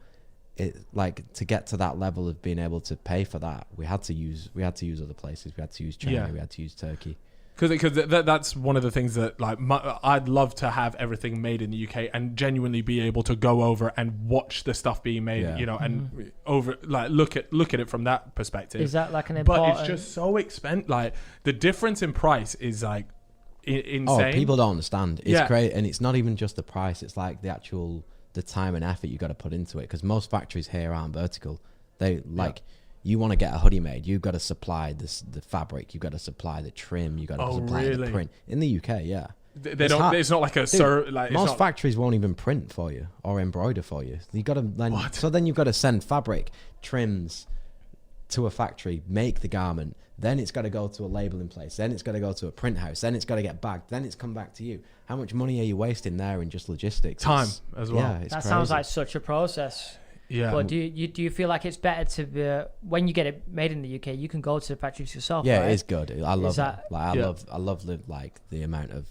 it like to get to that level of being able to pay for that, we had to use other places. We had to use China. Yeah. We had to use Turkey. Because that's one of the things that like I'd love to have everything made in the UK and genuinely be able to go over and watch the stuff being made, Yeah. and over like look at it from that perspective. Is that like an important? But it's just so expensive. Like the difference in price is like insane. People don't understand. It's Yeah. great, and it's not even just the price. It's like the time and effort you got to put into it. Because most factories here aren't vertical. They like you want to get a hoodie made, you've got to supply the fabric, you've got to supply the trim, you've got to supply the print. In the UK, yeah. They don't. It's not like a most factories won't even print for you or embroider for you. You got to then. So then you've got to send fabric, trims to a factory, make the garment. Then it's got to go to a labeling place. Then it's got to go to a print house. Then it's got to get bagged. Then it's come back to you. How much money are you wasting there in just logistics? Time as well. Yeah, that sounds like such a process. Yeah. But do you feel like it's better to be, when you get it made in the UK, you can go to the factories yourself? Yeah, right? it is good. I love it. Like I love like the amount of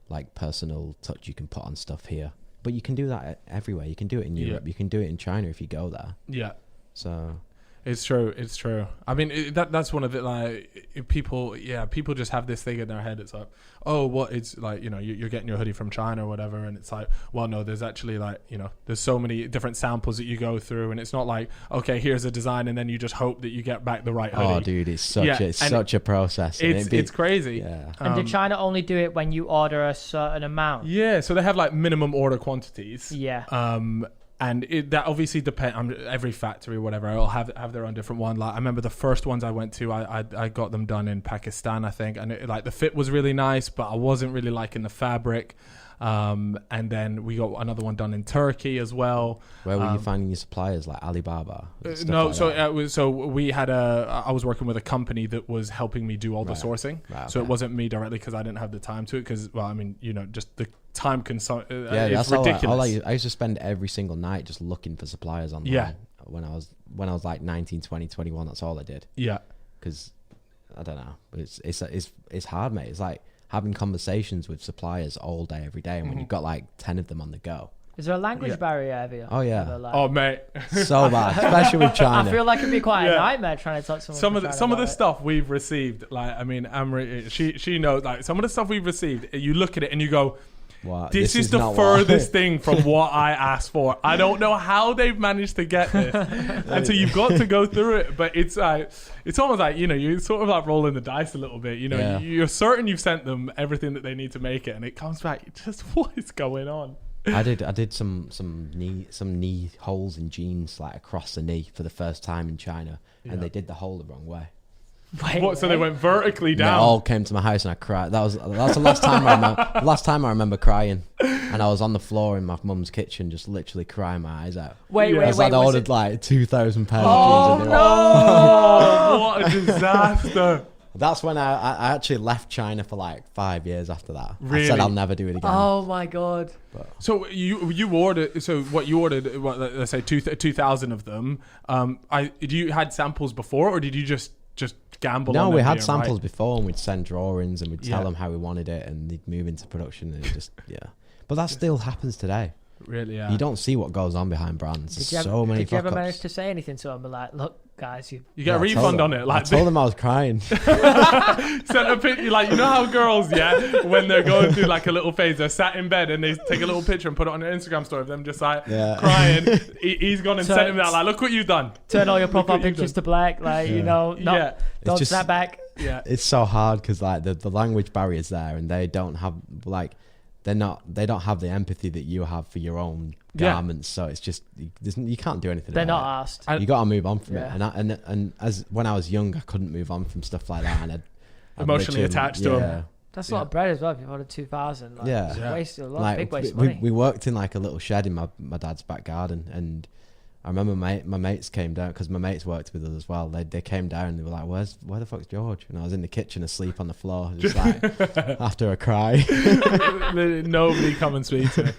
like personal touch you can put on stuff here. But you can do that everywhere. You can do it in Europe. You can do it in China if you go there. Yeah. So it's true. It's true. I mean, that's one of the people just have this thing in their head. It's like, oh, what it's like, you're getting your hoodie from China or whatever, and it's like, well, no, there's actually there's so many different samples that you go through, and it's not like, okay, here's a design, and then you just hope that you get back the right hoodie. Oh, dude, it's such a process. It's crazy. Yeah. And did China only do it when you order a certain amount? Yeah, so they have like minimum order quantities. Yeah. And that obviously depends on every factory or whatever. I'll have their own different one. Like I remember the first ones I went to, I got them done in Pakistan, I think, and the fit was really nice, but I wasn't really liking the fabric. And then we got another one done in Turkey as well. Where were you finding your suppliers, like Alibaba? We had I was working with a company that was helping me do all the sourcing. Right, okay. So it wasn't me directly because I didn't have the time to it. Because just the time consumption. It's ridiculous. I used to spend every single night just looking for suppliers online. Yeah. When I was like 19, 20, 21, that's all I did. Yeah. Because I don't know, but it's hard, mate. It's like having conversations with suppliers all day, every day, and when you've got like 10 of them on the go. Is there a language barrier ever? Oh yeah. Oh mate. So bad, especially with China. I feel like it'd be quite a nightmare trying to talk to someone. Some of the stuff we've received, like I mean, Amri, she knows, like some of the stuff we've received. You look at it and you go, what? This is the furthest thing from what I asked for. I don't know how they've managed to get this. And so you've got to go through it. But it's almost like, you're sort of like rolling the dice a little bit. You're certain you've sent them everything that they need to make it. And it comes back, just what is going on? I did some knee holes in jeans, like across the knee for the first time in China. And they did the hole the wrong way. Wait. So they went vertically down? They all came to my house and I cried. That's the last time I remember crying. And I was on the floor in my mum's kitchen, just literally crying my eyes out. Wait. I'd ordered like 2,000 pairs of jeans. Oh, what a disaster. That's when I actually left China for like 5 years after that. Really? I said I'll never do it again. Oh my God. So you ordered, let's say 2,000 of them. You had samples before, or did you just gamble? No, we had samples before, and we'd send drawings and we'd tell them how we wanted it, and they'd move into production, and but that still happens today. Really? Yeah. You don't see what goes on behind brands. Did you ever manage to say anything to them? Like, look, guys, you get a refund on it. Like, I told them I was crying. Sent a picture, like, how girls, when they're going through like a little phase, they're sat in bed and they take a little picture and put it on their Instagram story of them just like crying. He's gone and sent him that, like, look what you've done. Turn all your profile pictures to black, like don't snap back. Yeah, it's so hard because like the language barrier's there, and they don't have like. They don't have the empathy that you have for your own garments, so it's just you can't do anything. They're not asked. You got to move on from it, and as when I was young, I couldn't move on from stuff like that, and I'd emotionally attached to them. That's a lot of bread as well. If you've ordered 2,000, wasted a lot, big waste of we, money. We worked in like a little shed in my dad's back garden, and I remember my mates came down because my mates worked with us as well. They came down and they were like, where the fuck's George? And I was in the kitchen asleep on the floor, just like after a cry. Nobody come and speak to me.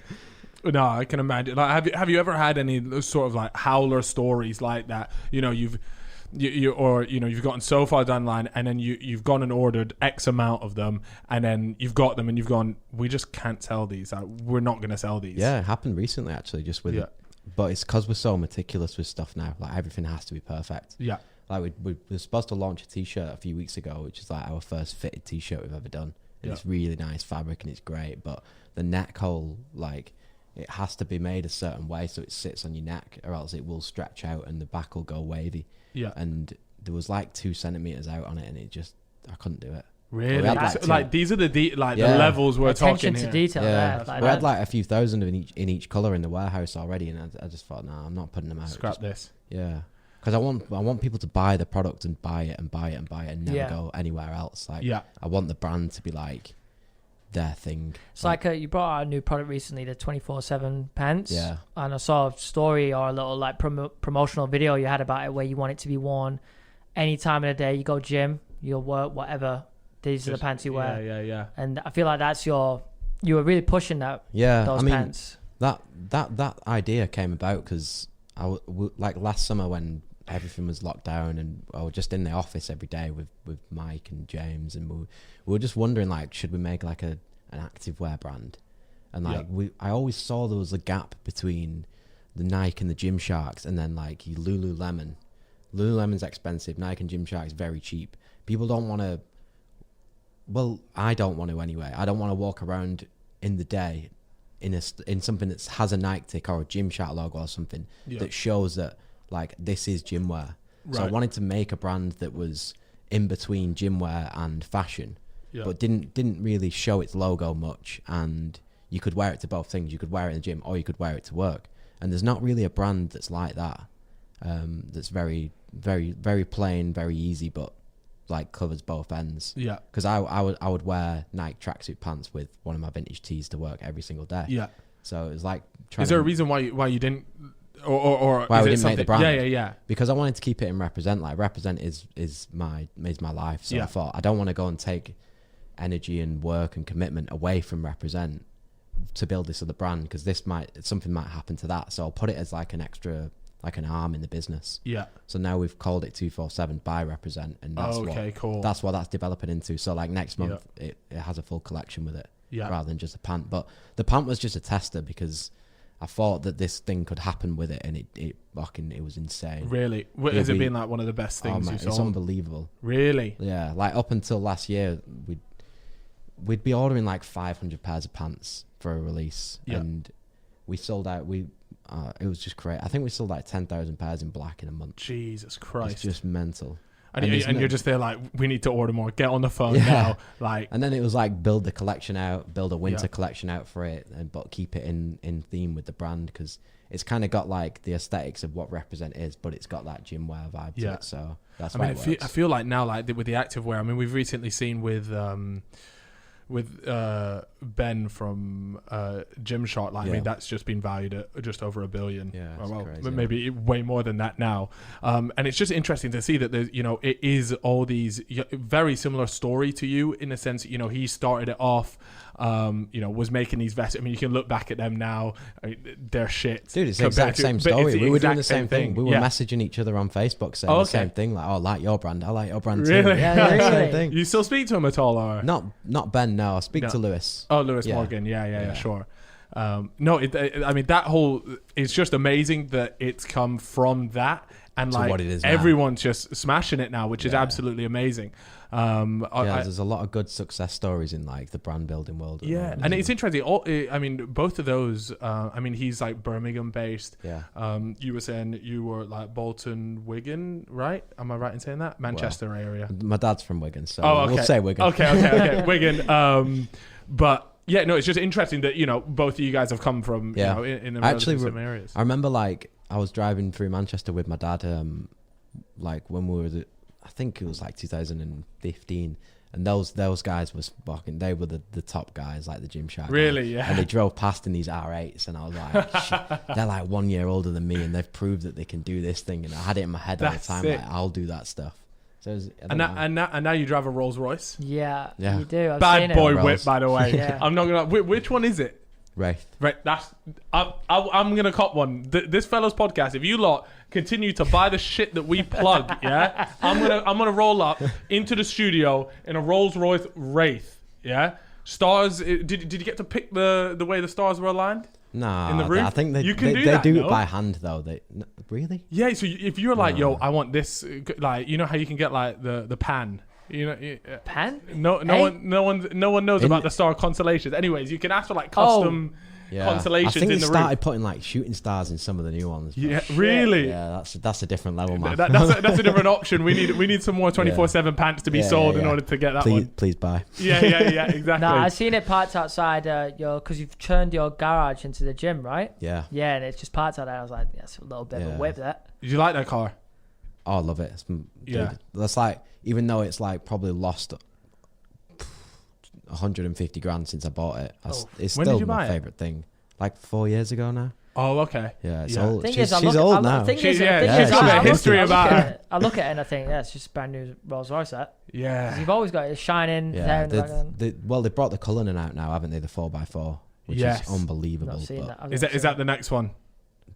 No, I can imagine. Like, have you ever had any sort of like howler stories like that? You've gotten so far down the line, and then you've gone and ordered X amount of them, and then you've got them and you've gone, we just can't sell these. We're not going to sell these. Yeah, it happened recently actually, just with but it's because we're so meticulous with stuff now. Like everything has to be perfect. Yeah. Like we were supposed to launch a t-shirt a few weeks ago, which is like our first fitted t-shirt we've ever done. And it's really nice fabric and it's great, but the neck hole, like it has to be made a certain way so it sits on your neck, or else it will stretch out and the back will go wavy. Yeah. And there was like 2 centimeters out on it, and I couldn't do it. Really? We had, Like these are the the Yeah. levels we're Attention talking to here. detail. Yeah, There, like we had that. like a few thousand in each color in the warehouse already, and I just thought, nah, I'm not putting them out. Scrap Just- this. Yeah, because I want people to buy the product and buy it and buy it and buy it and never Yeah. go anywhere else. Like, Yeah. I want the brand to be like their thing. It's like you brought out a new product recently, the 24/7 pants. Yeah. And I saw a story or a little like promotional video you had about it where you want it to be worn any time of the day. You go gym, you'll work, whatever. These are the pants you wear. Yeah. And I feel like that's you were really pushing that Yeah, those I mean pants. that idea came about because like last summer when everything was locked down and I was just in the office every day with Mike and James, and we were just wondering like, should we make like an activewear brand? And like I always saw there was a gap between the Nike and the Gymsharks, and then like Lululemon. Lululemon's expensive, Nike and Gymshark's very cheap. People don't want to. Well, I don't want to anyway. I don't want to walk around in the day in something that has a Nike tick or a Gymshark logo or something that shows that like this is gym wear. Right. So I wanted to make a brand that was in between gym wear and fashion, but didn't really show its logo much, and you could wear it to both things. You could wear it in the gym or you could wear it to work. And there's not really a brand that's like that. That's very, very, very plain, very easy, but like covers both ends. Yeah. Because I would wear Nike tracksuit pants with one of my vintage tees to work every single day. Yeah. So it was like. Is there a reason why you didn't, or why is we it didn't make the brand? Yeah. Because I wanted to keep it in Represent. Like Represent is my life. So I thought I don't want to go and take energy and work and commitment away from Represent to build this other brand, because something might happen to that. So I'll put it as like an extra, like an arm in the business. Yeah. So now we've called it 247 by Represent, and that's that's what that's developing into. So like next month it has a full collection with it, rather than just a pant. But the pant was just a tester because I thought that this thing could happen with it, and it was insane. Really? Has it been like one of the best things you saw? It's unbelievable. Really? Yeah. Like up until last year, we'd be ordering like 500 pairs of pants for a release, and we sold out. It was just great. I think we sold like 10,000 pairs in black in a month. Jesus Christ! It's just mental. And you're just there like, we need to order more. Get on the phone now. Like, and then it was like build the collection out, build a winter collection out for it, but keep it in theme with the brand, because it's kind of got like the aesthetics of what Represent is, but it's got that gym wear vibe to it. So that's why it works. I feel like now, like with the activewear, I mean, we've recently seen with Ben from Gymshark, like I mean, that's just been valued at just over $1 billion. Yeah, crazy, maybe way more than that now. And it's just interesting to see that there's, it is all these very similar story to you in a sense. He started it off, was making these vests. I mean, you can look back at them now; they're shit. Dude, it's the exact same story. We were doing the same thing. We were messaging each other on Facebook saying the same thing, like, "Oh, I like your brand. I like your brand too." Really? Yeah, same thing. You still speak to him at all, or not Ben? No, I speak to Lewis. Oh, Lewis Morgan. Yeah, sure. No, I mean, that whole, it's just amazing that it's come from that, and like what it is everyone's just smashing it now, which is absolutely amazing. There's a lot of good success stories in like the brand building world. Yeah, and it's interesting. I mean, both of those. I mean, he's like Birmingham based. Yeah. You were saying you were like Bolton, Wigan, right? Am I right in saying that? Manchester area. My dad's from Wigan, so we'll say Wigan. Okay, Wigan. But yeah, no, it's just interesting that both of you guys have come from in the same areas. I remember like I was driving through Manchester with my dad, like when we were, I think it was like 2015, and those guys was fucking. They were the top guys, like the Gymshark. Really, yeah. And they drove past in these R8s, and I was like, shit, they're like 1 year older than me, and they've proved that they can do this thing. And I had it in my head all the time, like I'll do that stuff. So and now you drive a Rolls Royce. Yeah, you do. I've Bad seen boy it. whip, by the way. Yeah. I'm not gonna. Which one is it? Wraith. Right, I'm gonna cop one. This fellow's podcast. If you lot continue to buy the shit that we plug, I'm gonna roll up into the studio in a Rolls Royce Wraith. Yeah, stars. Did you get to pick the way the stars were aligned? Nah, in the roof? I think they do it by hand though. Really? Yeah. So if you're like, yo, I want this, like, how you can get like the pan. Pan? No one knows about the star constellations. Anyways, you can ask for like custom. constellations I think in they the started roof. putting like shooting stars in some of the new ones. but- Yeah, really. Yeah, that's a different level, man. That's a different option. We need some more 24/7 pants to be sold in order to get that one. Please buy. Yeah, exactly. No, I seen it parked outside because you've turned your garage into the gym, right? Yeah. Yeah, and it's just parked out there. I was like, that's a little bit of a whip, that. Did you like that car? Oh, I love it. Yeah. Dude, that's like, even though it's like probably lost 150 grand since I bought it, it's When did still you buy my it? favorite thing. Like 4 years ago now. Oh, okay. Yeah, it's Yeah. old. Thing She's is, old now. She's got a history about her. I look at it and I think, yeah, it's just a brand new Rolls Royce. That. Yeah. You've always got it shining. Yeah, there in the background. well, they brought the Cullinan out now, haven't they? The 4x4, which Yes. is unbelievable. Not seen but that. Is that the next one?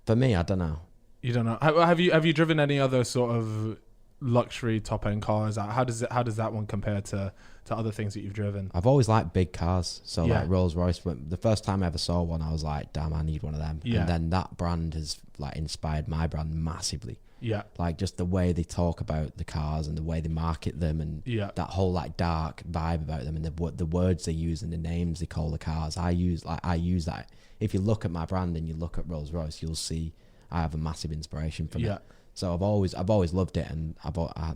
For me, I don't know. You don't know. Have you driven any other sort of luxury top end cars? How does that one compare to other things that you've driven? I've always liked big cars, so Yeah. like Rolls Royce. The first time I ever saw one, I was like, "Damn, I need one of them." Yeah. And then that brand has like inspired my brand massively. Yeah. Like just the way they talk about the cars and the way they market them, and Yeah. that whole like dark vibe about them, and the words they use and the names they call the cars. I use that. If you look at my brand and you look at Rolls Royce, you'll see I have a massive inspiration from Yeah. it. So I've always loved it, and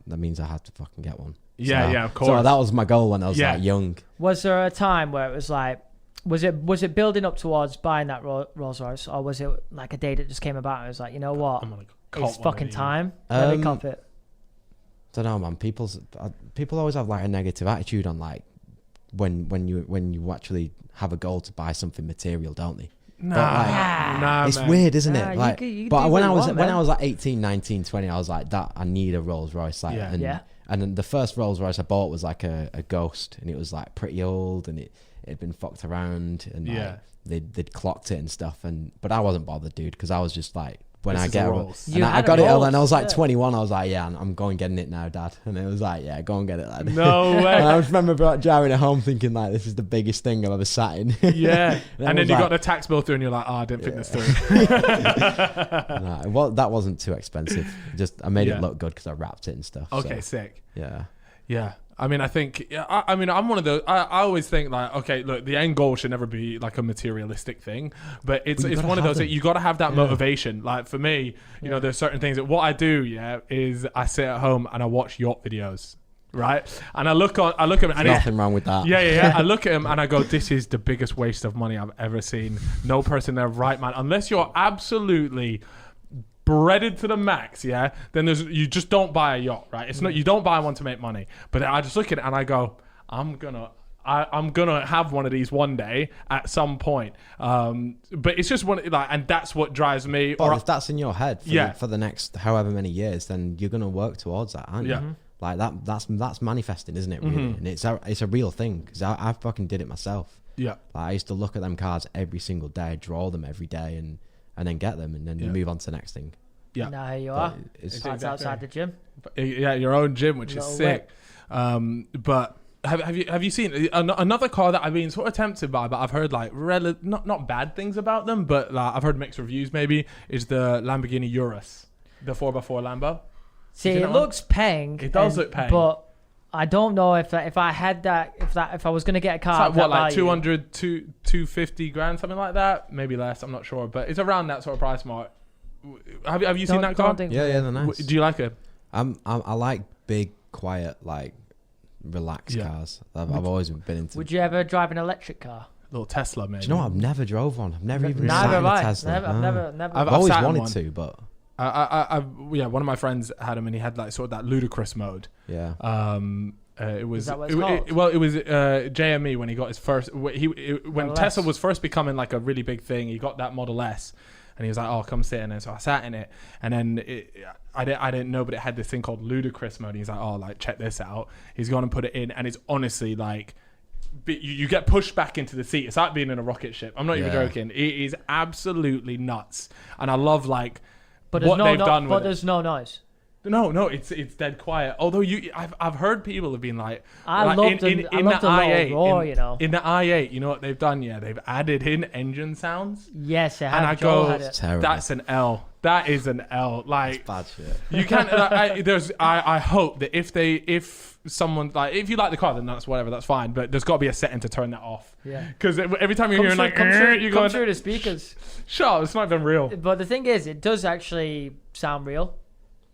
that means I had to fucking get one. Yeah, of course. So that was my goal when I was like young. Was there a time where it was like, was it building up towards buying that Rolls Royce, or was it like a day that just came about and it was like, you know what, I'm gonna cop it's one fucking of these. time. Let me cop it. Don't know, man. People always have like a negative attitude on like when you actually have a goal to buy something material, don't they? Nah, It's man. weird, isn't Nah, it? you Like, can but do when what I you was want, when man. I was like 18, 19, 20, I was like, that I need a Rolls Royce. Like, Yeah. and then the first Rolls Royce I bought was like a Ghost, and it was like pretty old, and it had been fucked around, and Yeah. like, they'd clocked it and stuff, but I wasn't bothered, dude, because I was just like, when This I is get a a Rolls. and You I had a got it Rolls, and I was like yeah. 21. I was like, yeah, I'm going getting it now, Dad. And it was like, yeah, go and get it, lad. No And way. I just remember driving it home thinking like, this is the biggest thing I've ever sat in. Yeah. Then And then I was you like- got the tax bill through and you're like, I didn't think this through. Nah, well, that wasn't too expensive. Just I made Yeah. it look good because I wrapped it and stuff. Okay, so, sick. yeah. Yeah. I mean, I think, I mean, I'm one of those, I always think like, okay, look, the end goal should never be like a materialistic thing, but it's But you gotta one of have those that them. you got to have that Yeah. motivation. Like for me, you know, there's certain things that what I do, is I sit at home and I watch yacht videos, right? And I look at them and Nothing wrong with that. yeah. I look at him and I go, this is the biggest waste of money I've ever seen. No person in their right mind, unless you're absolutely breaded to the max, then you just don't buy a yacht, right? It's not, you don't buy one to make money. But I just look at it and I go, I'm gonna have one of these one day at some point. But it's just one like, and that's what drives me. But if that's in your head Yeah. for the next however many years, then you're gonna work towards that, aren't you? Yeah. Like that's manifesting, isn't it? Really, and it's a real thing because I fucking did it myself. Yeah. Like, I used to look at them cars every single day, draw them every day, and then get them, and then you move on to the next thing. Yeah. Now here you But are. it's Parked outside the gym. Yeah, your own gym, which is No sick. But have you seen another car that I've been sort of tempted by, but I've heard like not bad things about them, but like, I've heard mixed reviews. Maybe is the Lamborghini Urus, the 4x4 Lambo. See, You it know? looks peng. It does look peng. But I don't know if I had that, if I was going to get a car. It's like of what, that like value. 200 to 250 grand, something like that, maybe less. I'm not sure, but it's around that sort of price mark. Have you seen that car? Don't think Yeah, so. yeah, they're nice. Do you like it? I like big, quiet, like relaxed Yeah. cars. I've always been into. Would you ever drive an electric car? Little Tesla, maybe. Do you know what? I've never drove one. I've never even Neither sat have in a I. Tesla. I've No. never. I've I've always sat in wanted one. to, but Yeah, one of my friends had him, and he had like sort of that ludicrous mode. yeah. It was Is that what it's called? well, it was JME when he got his first. When Model Tesla S. was first becoming like a really big thing, he got that Model S, and he was like, "Oh, come sit in it." So I sat in it, and then I didn't know, but it had this thing called ludicrous mode. He's like, "Oh, like check this out." He's gone and put it in, and it's honestly like. You get pushed back into the seat. It's like being in a rocket ship. I'm not even Yeah. joking. It is absolutely nuts, and I love like But what there's they've done with it. there's no noise. No, it's dead quiet. Although I've heard people have been like, I like love the i8, roar, you know. In the i8, you know what they've done? Yeah, they've added in engine sounds. Yes, it And I had. Joel go, had it. Terrible. that's an L. That is an L. Like, Bad shit. you can't. I hope that if someone like, if you like the car, then that's whatever. That's fine. But there's got to be a setting to turn that off. Yeah. Because every time you're hearing like, come you go through the speakers. shut up, it's not even real. But the thing is, it does actually sound real.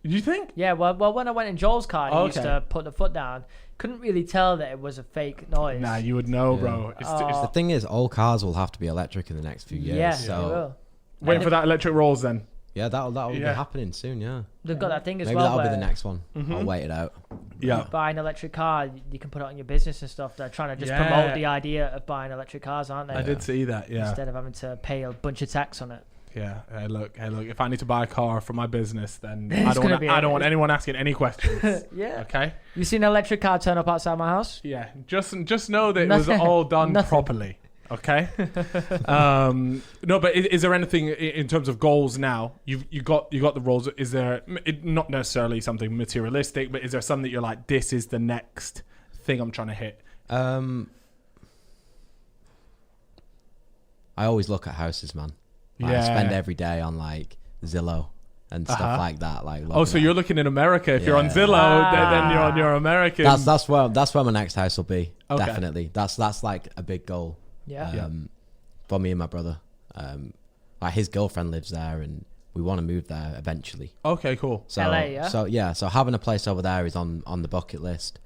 You think? Yeah, well, when I went in Joel's car, he used Okay. to put the foot down. Couldn't really tell that it was a fake noise. Nah, you would know, Yeah. bro. It's The thing is, all cars will have to be electric in the next few years. Yeah, so they will. waiting for that electric rolls then. yeah, that'll be Yeah. happening soon. Yeah, They've got that thing as maybe well that'll be where the next one. Mhm. I'll wait it out. Yeah. you buy an electric car, you can put it on your business and stuff. They're trying to just Yeah. promote the idea of buying electric cars, aren't they? I did see that. Yeah. Instead of having to pay a bunch of tax on it. Yeah. Hey, look. If I need to buy a car for my business, then It's gonna be I don't want anyone asking any questions. Yeah. Okay. You seen an electric car turn up outside my house? Yeah. Just know that it was Nothing. all done Nothing. properly. Okay. No, but is there anything in terms of goals now? You got the roles. Is there not necessarily something materialistic, but is there something that you're like, this is the next thing I'm trying to hit? I always look at houses, man. Like, I spend every day on like Zillow and stuff like that. Like, Oh, so you're looking in America. If you're on Yeah. Zillow, then you're on your American. that's where my next house will be. Okay. Definitely. That's like a big goal. Yeah. For me and my brother. Like his girlfriend lives there, and we want to move there eventually. Okay, cool. So LA, yeah? So having a place over there is on the bucket list.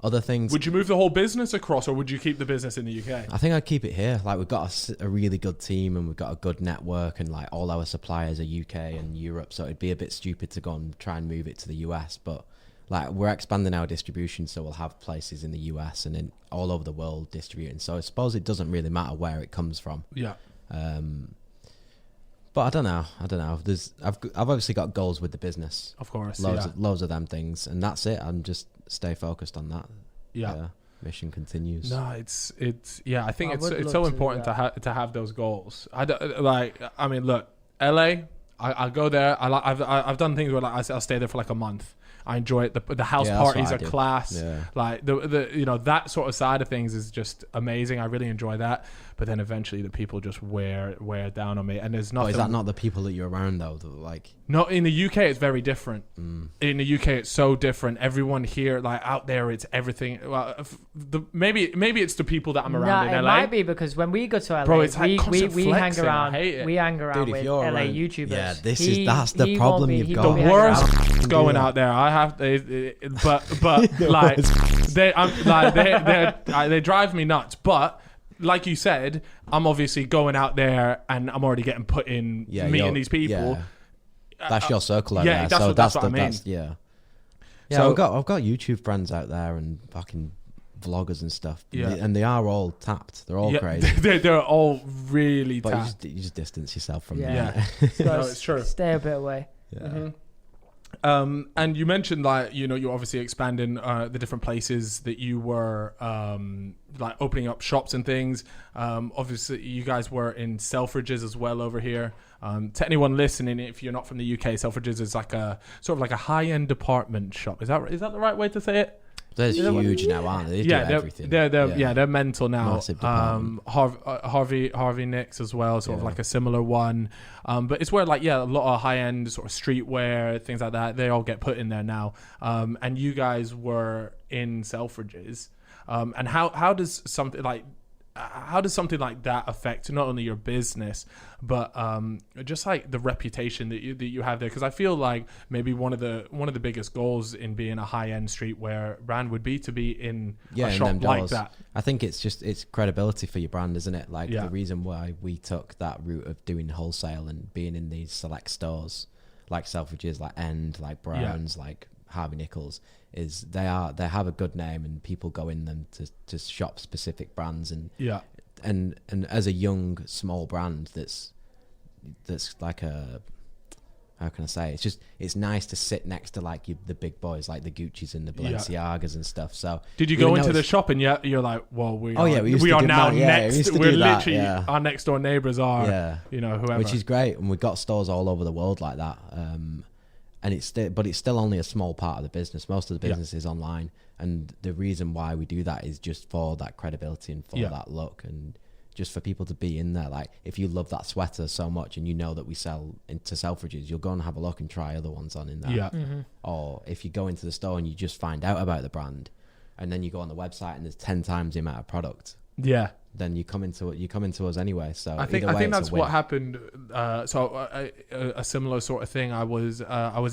Other things. Would you move the whole business across, or would you keep the business in the UK? I think I'd keep it here. Like, we've got a really good team, and we've got a good network, and like all our suppliers are UK and Europe, so it'd be a bit stupid to go and try and move it to the US. But like, we're expanding our distribution, so we'll have places in the US and in all over the world distributing. So I suppose it doesn't really matter where it comes from. Yeah. But I don't know. I've obviously got goals with the business. Of course. Loads of them things, and that's it. I'm just stay focused on that. Yeah. Mission continues. No, it's yeah. I think I would it's love so to do important that. to have those goals. I mean, look, LA. I go there. I've done things where like I'll stay there for like a month. I enjoy it. The house Yeah, that's parties what I are do. class. Yeah. Like the that sort of side of things is just amazing. I really enjoy that. But then eventually the people just wear down on me, and there's nothing. Is that not the people that you're around though? Like, No, in the UK it's very different. In the UK it's so different. Everyone here, like out there, it's everything. Well, maybe it's the people that I'm around in it LA. might be because when we go to LA, Bro, it's like we constant hang flexing. I around. hate it. We hang around Dude, if with you're LA around- YouTubers. yeah, that's the he problem won't be- you've he got. won't The be hanging worst around. going out there. I have but like they drive me nuts. But like you said, I'm obviously going out there and I'm already getting put in meeting these people. Yeah. That's your circle out yeah, there. that's what I mean. Yeah. So- So I've got YouTube friends out there and fucking vloggers and stuff. Yeah. And they are all tapped. They're all crazy. They're all really But tapped. you just distance yourself from Yeah. them. So No, it's true. Stay a bit away. Yeah. And you mentioned like you're obviously expanding the different places that you were like opening up shops and things. Obviously you guys were in Selfridges as well over here. To anyone listening, if you're not from the UK, Selfridges is like a sort of like a high-end department shop. Is that the right way to say it? They're huge now, aren't they? They do everything. They're mental now. Massive department. Harvey Nicks as well, sort of like a similar one. But it's where like a lot of high end sort of streetwear, things like that, they all get put in there now. And you guys were in Selfridges. And how does something like that affect not only your business but just like the reputation that you have there? Because I feel like maybe one of the biggest goals in being a high-end streetwear brand would be to be in a in shop them like doors. that. I think it's credibility for your brand, isn't it? Like Yeah. the reason why we took that route of doing wholesale and being in these select stores like Selfridges, like End, like Browns, like Harvey Nichols, is they have a good name and people go in them to shop specific brands and as a young small brand that's like a, how can I say, it's nice to sit next to like the big boys like the Gucci's and the Balenciagas and stuff. So did you go into the shop and you're like, well, we used are to do now that. Yeah, we next. used to We're do that, literally our next door neighbors are whoever, which is great, and we've got stores all over the world like that. and it's still only a small part of the business. Most of the business is online, and the reason why we do that is just for that credibility and for that look, and just for people to be in there. Like, if you love that sweater so much and you know that we sell into Selfridges, you'll go and have a look and try other ones on in there. Yeah. Or if you go into the store and you just find out about the brand, and then you go on the website and there's 10 times the amount of product. Yeah. Then you come into us anyway. So I think that's what happened. A similar sort of thing. I was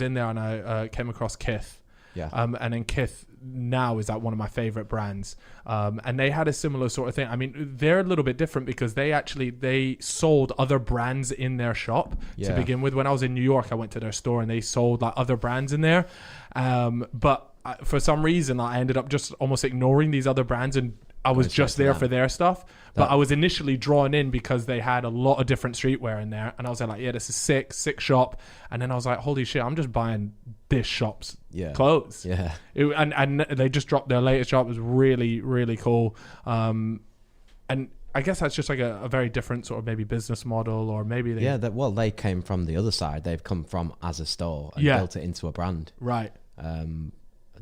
in there and I came across Kith. Yeah. And then Kith now is one of my favorite brands. And they had a similar sort of thing. I mean, they're a little bit different because they sold other brands in their shop to begin with. When I was in New York, I went to their store and they sold like other brands in there. But for some reason, I ended up just almost ignoring these other brands, and I was just there for their stuff. But I was initially drawn in because they had a lot of different streetwear in there. And I was like, yeah, this is sick shop. And then I was like, holy shit, I'm just buying this shop's clothes. Yeah. And they just dropped their latest shop. It was really, really cool. And I guess that's just like a very different sort of maybe business model, or maybe they came from the other side. They've come from as a store and built it into a brand. Right.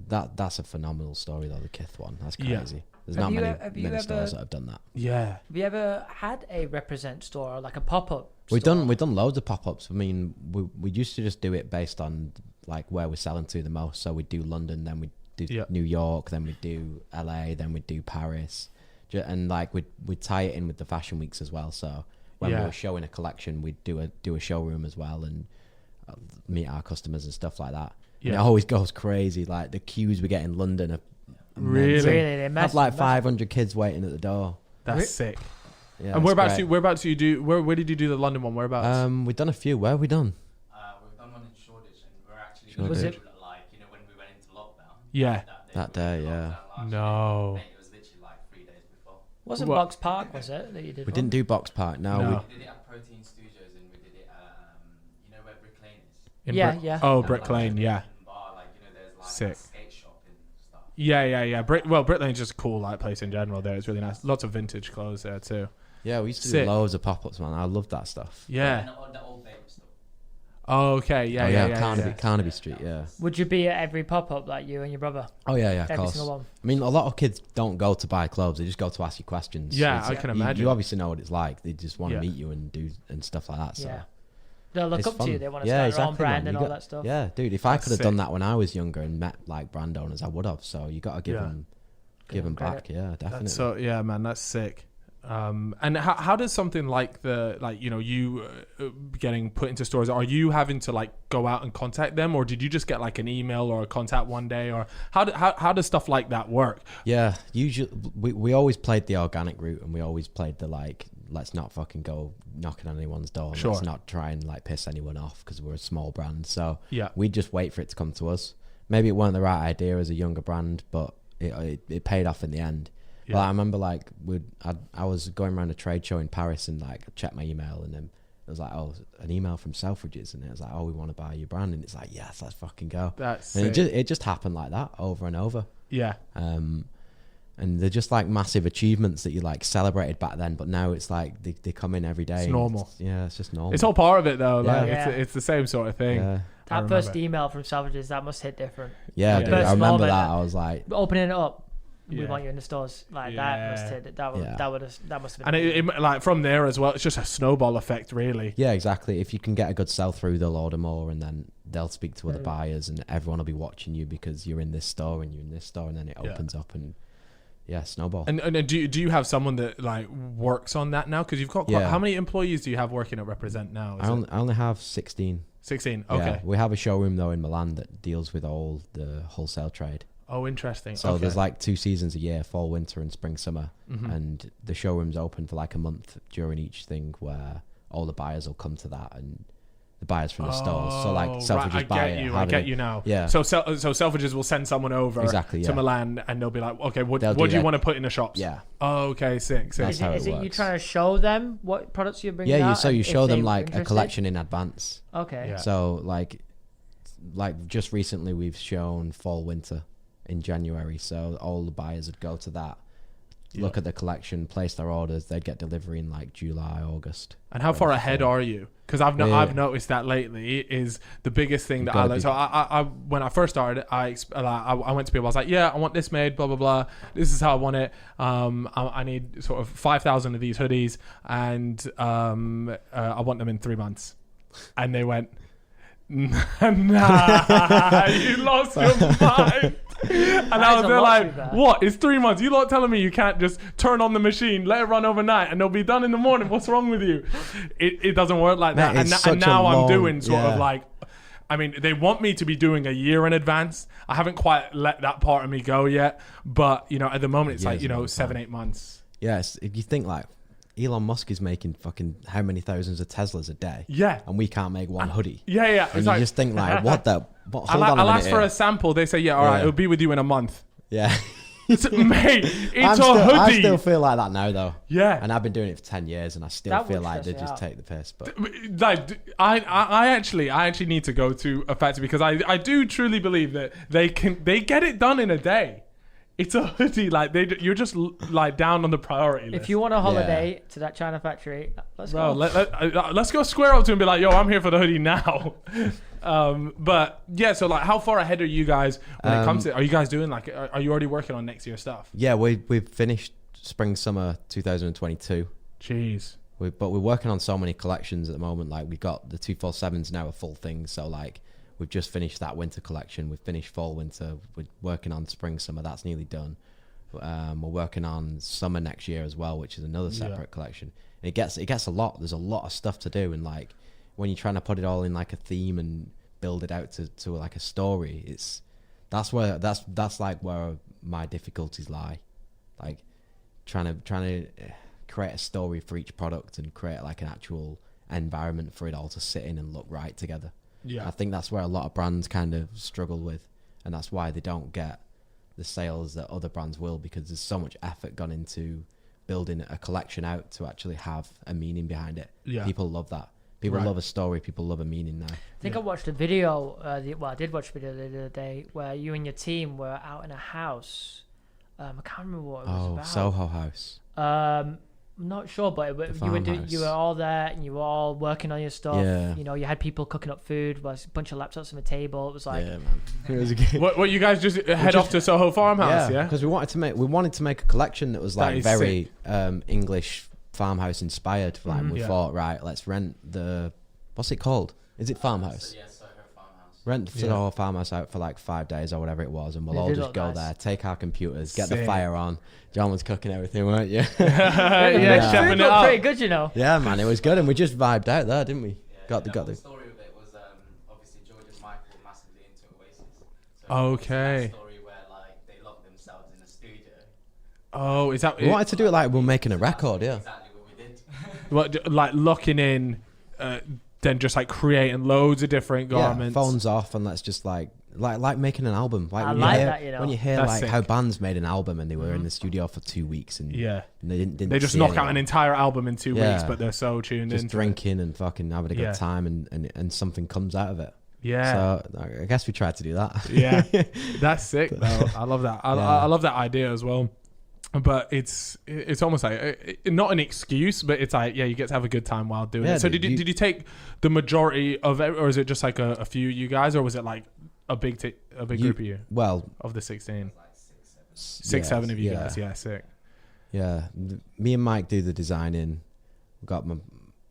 That's a phenomenal story though, the Kith one. That's crazy. There's not many stores that have done that. Yeah. Have you ever had a represent store, or like a pop-up We've store? done loads of pop-ups. I mean, we used to just do it based on like where we're selling to the most. So we'd do London, then we'd do New York, then we'd do LA, then we'd do Paris. And like we'd tie it in with the fashion weeks as well. So when we were showing a collection, we'd do a showroom as well and meet our customers and stuff like that. Yeah. And it always goes crazy. Like the queues we get in London are really they have like 500 kids waiting at the door. That's sick. Yeah, and whereabouts do you do? Where did you do the London one? Whereabouts? We've done a few. Where have we done? We've done one in Shoreditch, and we're actually Was it like when we went into lockdown? Yeah. That day, yeah. No. It was literally like 3 days before. Wasn't Box Park, was it, that you did? We didn't do Box Park. No. We did it at Protein Studios, and we did it at where Brick Lane is. Yeah. Oh, Brick Lane, yeah. Bar, there's like sick. a skate shop and stuff. Yeah. Brick Lane's just a cool place in general. There, it's really nice. Lots of vintage clothes there too. Yeah, we used to do loads of pop-ups, man. I love that stuff. Yeah. And the old Baker store. Oh, okay. Yeah. Carnaby Street, yeah. Would you be at every pop-up like you and your brother? Oh, yeah, of every course. Single one? I mean, a lot of kids don't go to buy clothes. They just go to ask you questions. Yeah, I can imagine. You obviously know what it's like. They just want to meet you and do stuff like that. So. Yeah. They'll look up fun. to you. They want to start their own brand, man. and all that stuff. Yeah, dude. If I could have done that when I was younger and met like brand owners, I would have. So you got to give them back. Yeah, definitely. Man, that's sick. And how does something like you getting put into stores, are you having to like go out and contact them, or did you just get like an email or a contact one day, or how does stuff like that work? Yeah, usually we always played the organic route, and we always played the like, let's not fucking go knocking on anyone's door. Sure. Let's not try and like piss anyone off because we're a small brand. So yeah, we'd just wait for it to come to us. Maybe it weren't the right idea as a younger brand, but it paid off in the end. Yeah. But I remember like I was going around a trade show in Paris and like checked my email, and then it was like, oh, an email from Selfridges, and it was like, oh, we want to buy your brand, and it's like, yes, let's fucking go. And it just happened like that over and over. Yeah. And they're just like massive achievements that you like celebrated back then, but now it's like they come in every day. It's normal. It's just normal. It's all part of it though. Yeah. Like it's the same sort of thing. Yeah. That first email from Selfridges, that must hit different. Yeah, dude, I remember that. I was like, opening it up. We want you in the stores like that. Must hit that must have been. And it like from there as well, it's just a snowball effect, really. Yeah, exactly. If you can get a good sell through, they'll order more, and then they'll speak to other buyers, and everyone will be watching you because you're in this store and you're in this store, and then it opens up and snowball. And do you have someone that like works on that now? Because you've got how many employees do you have working at Represent now? I only have 16. 16. Okay. Yeah, we have a showroom though in Milan that deals with all the wholesale trade. Oh, interesting. So there's like 2 seasons a year, fall, winter, and spring, summer. And the showroom's open for like a month during each thing, where all the buyers will come to that, and the buyers from the stores. So like Selfridges buyer. I get you now. Yeah. So Selfridges will send someone over to Milan, and they'll be like, okay, what do you want to put in the shops? Yeah. Oh, okay, sick. Is it you trying to show them what products you're bringing out? So you show them like a collection in advance. Okay. Yeah. So like just recently we've shown fall, winter in January, so all the buyers would go to that, look at the collection, place their orders. They'd get delivery in like July, August. And how far ahead are you? Because I've noticed that lately is the biggest thing that I like. So I when I first started, I went to people. I was like, yeah, I want this made. Blah blah blah. This is how I want it. I need sort of 5,000 of these hoodies, and I want them in 3 months. And they went, nah, you lost your mind. And I was there like, what? It's 3 months. You lot telling me you can't just turn on the machine, let it run overnight, and they'll be done in the morning. What's wrong with you? It doesn't work like that. And now I'm doing sort of like, I mean, they want me to be doing a year in advance. I haven't quite let that part of me go yet. But, you know, at the moment, it's like, you know, 7-8 months. Yes. If you think like, Elon Musk is making fucking how many thousands of Teslas a day? Yeah. And we can't make one hoodie. Yeah. And you just think like, what the... Hold on I'll a ask for a sample. They say, yeah, all right, it'll be with you in a month. Yeah. Mate, it's a hoodie. I still feel like that now, though. Yeah. And I've been doing it for 10 years, and I still feel like they just take the piss. But like, I actually need to go to a factory because I do truly believe that they get it done in a day. It's a hoodie. Like you're just like down on the priority list. If you want a holiday to that China factory, let's go. Let's go square up to and be like, yo, I'm here for the hoodie now. But yeah, so like, how far ahead are you guys when it comes to? Are you guys doing like? Are you already working on next year's stuff? Yeah, we've finished spring summer 2022. Jeez. But we're working on so many collections at the moment. Like we got the 247s now a full thing. So like. We've just finished that winter collection. We've finished fall, winter. We're working on spring, summer. That's nearly done. We're working on summer next year as well, which is another separate collection. And it gets a lot. There's a lot of stuff to do. And like when you're trying to put it all in like a theme and build it out to like a story, that's like where my difficulties lie. Like trying to create a story for each product and create like an actual environment for it all to sit in and look right together. Yeah, I think that's where a lot of brands kind of struggle with, and that's why they don't get the sales that other brands will, because there's so much effort gone into building a collection out to actually have a meaning behind it. Yeah, people love that. People love a story. People love a meaning now. I think I watched a video. I did watch a video the other day where you and your team were out in a house. I can't remember what it was about. Soho House. I'm not sure, but you were all there and you were all working on your stuff. Yeah. You know, you had people cooking up food, a bunch of laptops on the table. It was like, yeah, man. It was good. What you guys just head off to Soho Farmhouse, yeah? Because we wanted to make a collection that was like very English farmhouse inspired. Like we thought, right, let's rent what's it called? Is it Farmhouse? Soho Farmhouse. Rent Soho Farmhouse out for like 5 days or whatever it was, and we'll all just go there, take our computers, get the fire on. John was cooking everything, weren't you? Chefing it up. Pretty good, you know. Yeah, man, it was good, and we just vibed out there, didn't we? The story of it was obviously George and Michael were massively into Oasis. So okay. That story where like they locked themselves in a studio. Oh, is that? We wanted to do it like we're making a record, yeah. Exactly what we did. What, like locking in, then just like creating loads of different garments. Yeah, phones off, and let's just like making an album. Like when you hear That's like sick. how bands made an album and they were in the studio for 2 weeks and they didn't they just see knock anyone. out an entire album in 2 weeks, but they're so tuned in. Just drinking and fucking having a good time and something comes out of it. Yeah. So I guess we tried to do that. Yeah. That's sick though. I love that. I love that idea as well. But it's almost like not an excuse, but it's like you get to have a good time while doing it. So did you take the majority of it, or is it just like a few you guys, or was it like a big group of you? Well, of the 16, Like 6, 7 of you guys. Yeah, sick. Yeah, me and Mike do the designing. We've got my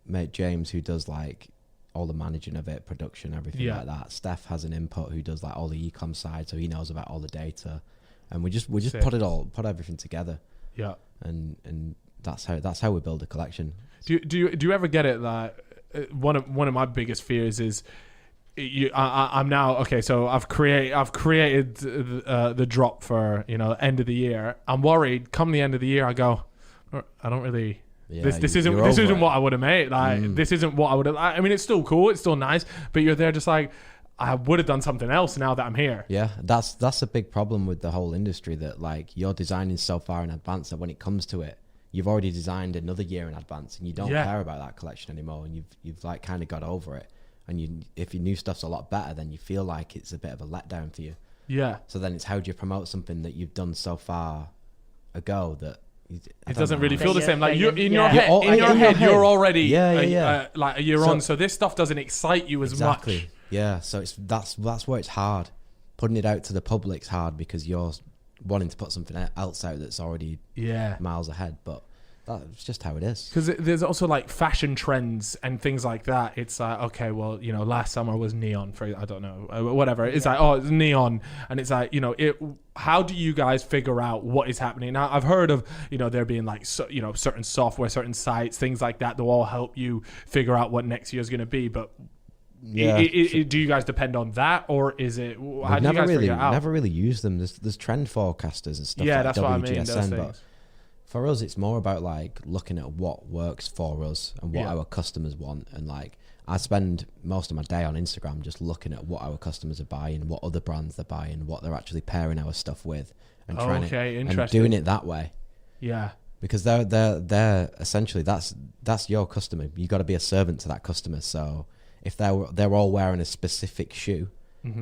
mate James who does like all the managing of it, production, everything like that. Steph has an input who does like all the e-com side, so he knows about all the data. And we just sick. put everything together. Yeah. And that's how we build a collection. Do you ever get it that one of my biggest fears is I'm now okay, so I've created the drop for end of the year. I'm worried come the end of the year I go, I don't really this isn't what I would have made. Like this isn't what I would have. I mean, it's still cool, it's still nice, but you're there just like, I would have done something else now that I'm here. Yeah, that's a big problem with the whole industry, that like you're designing so far in advance that when it comes to it, you've already designed another year in advance and you don't care about that collection anymore, and you've like kind of got over it. And if your new stuff's a lot better, then you feel like it's a bit of a letdown for you. Yeah. So then it's how do you promote something that you've done so far ago that It doesn't really feel the Yeah, same. Like yeah, in yeah. your head, Yeah, in your head, you're already Yeah. like a year So- on. So this stuff doesn't excite you as much. Yeah, so that's where it's hard. Putting it out to the public's hard because you're wanting to put something else out that's already miles ahead. But that's just how it is. Because there's also like fashion trends and things like that. It's like, okay, well, last summer was neon for, I don't know, whatever. It's like, oh, it's neon. And it's like, how do you guys figure out what is happening? Now, I've heard of, there being like, certain software, certain sites, things like that will all help you figure out what next year is going to be. But Yeah. do you guys depend on that, or is it, how do you guys figure it out? Never really used them. There's trend forecasters and stuff. Yeah, like that's what I mean. WGSN, Those but things. for us, it's more about like looking at what works for us and what our customers want. And like, I spend most of my day on Instagram just looking at what our customers are buying, what other brands they're buying, what they're actually pairing our stuff with, and trying to and doing it that way. Yeah. Because they're essentially that's your customer. You got to be a servant to that customer. So if they're all wearing a specific shoe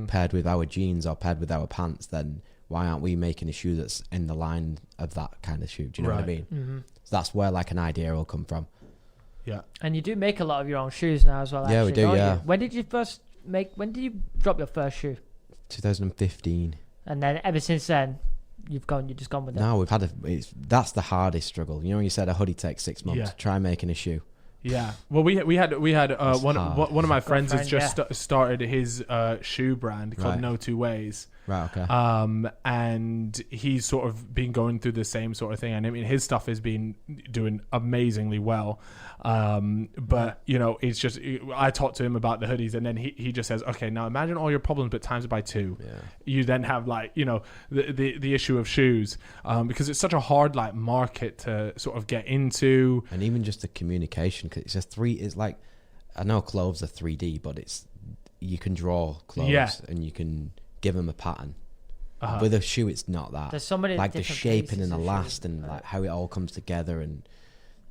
paired with our jeans or paired with our pants, then why aren't we making a shoe that's in the line of that kind of shoe? Do you know what I mean? Mm-hmm. So that's where like an idea will come from. Yeah. And you do make a lot of your own shoes now as well. Yeah, actually, we do, don't yeah. you? When did you drop your first shoe? 2015. And then ever since then, you've just gone with it. No, that's the hardest struggle. You said a hoodie takes 6 months. Yeah. Try making a shoe. Yeah, well, we had one of my friends has friend, just started his shoe brand called Right. No Two Ways. Right. Okay. And he's sort of been going through the same sort of thing, and I mean his stuff has been doing amazingly well. But it's just, I talked to him about the hoodies, and then he just says, okay, now imagine all your problems, but times it by 2. Yeah. You then have like the issue of shoes, because it's such a hard like market to sort of get into, And even just the communication, because it's like, I know clothes are 3D, but you can draw clothes and you can give them a pattern. With a shoe, it's not that. There's so many like the different shaping pieces and the of last shoes, and right. like how it all comes together and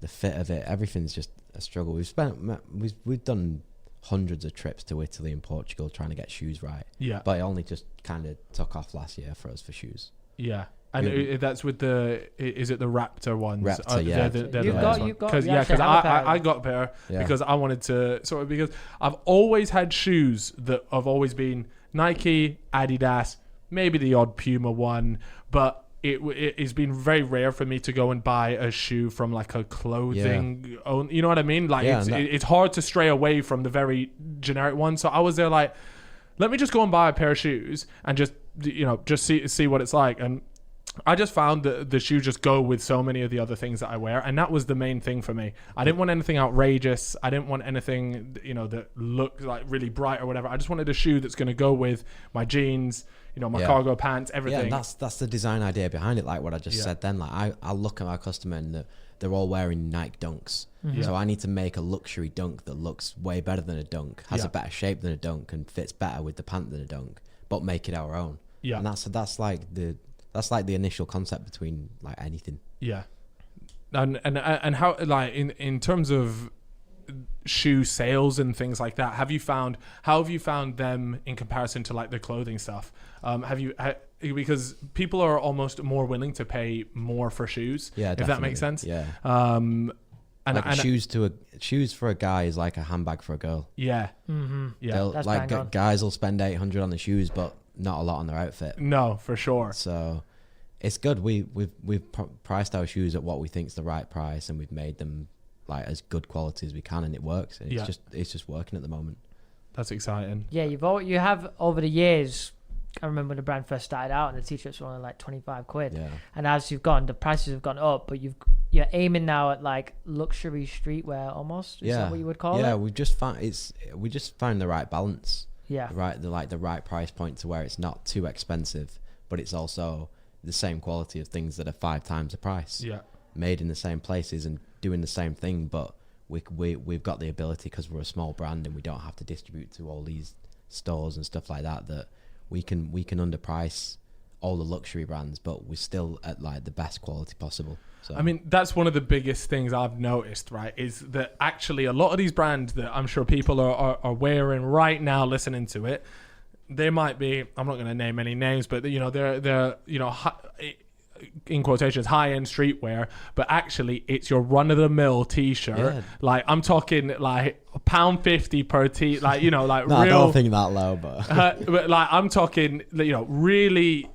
the fit of it. Everything's just a struggle. We've done hundreds of trips to Italy and Portugal trying to get shoes right. Yeah. But it only just kind of took off last year for us for shoes. Yeah. And that's with is it the Raptor ones? Raptor, yeah. They're You've the got- ones. you've got- Because you actually have a pair. I got a pair Yeah. because I wanted to sort of, because I've always had shoes that have always been Nike, Adidas, maybe the odd Puma one, but it's been very rare for me to go and buy a shoe from like a clothing own, you know what I mean? Like it's hard to stray away from the very generic one. So I was there like, let me just go and buy a pair of shoes and just see what it's like. And I just found that the shoes just go with so many of the other things that I wear, and that was the main thing for me. I didn't want anything outrageous. I didn't want anything, that looked like really bright or whatever. I just wanted a shoe that's going to go with my jeans, my cargo pants, everything. Yeah, and that's the design idea behind it. Like what I just said then. Like I look at my customer and they're all wearing Nike Dunks. Mm-hmm. So I need to make a luxury dunk that looks way better than a dunk, has a better shape than a dunk, and fits better with the pant than a dunk, but make it our own. Yeah, and that's like the initial concept between like anything. Yeah, and how, like, in terms of shoe sales and things like that, how have you found them in comparison to like the clothing stuff? Because people are almost more willing to pay more for shoes. Yeah, if definitely. that makes sense. Yeah. And shoes for a guy is like a handbag for a girl. Yeah. Mm-hmm. Yeah. That's bang on. Guys will spend $800 on the shoes, but not a lot on their outfit. No, for sure. So it's good. We've priced our shoes at what we think is the right price, and we've made them like as good quality as we can, and it works. And it's just working at the moment. That's exciting. Yeah, you have over the years. I remember when the brand first started out, and the t-shirts were only like 25 quid. Yeah. And as you've gone, the prices have gone up, but you're aiming now at like luxury streetwear almost. Is that what you would call it? Yeah, we just found the right balance. Yeah. The right price point to where it's not too expensive, but it's also the same quality of things that are 5 times the price. Yeah. Made in the same places and doing the same thing, but we've got the ability, because we're a small brand and we don't have to distribute to all these stores and stuff like that we can underprice all the luxury brands, but we're still at like the best quality possible. So I mean, that's one of the biggest things I've noticed, right, is that actually a lot of these brands that I'm sure people are wearing right now listening to it, they might be, I'm not going to name any names, but they're in quotations, high-end streetwear, but actually it's your run-of-the-mill t-shirt. Yeah. Like, I'm talking like £1.50 per t, like, you know, like No, real. I don't think that low, but But like, I'm talking, you know, really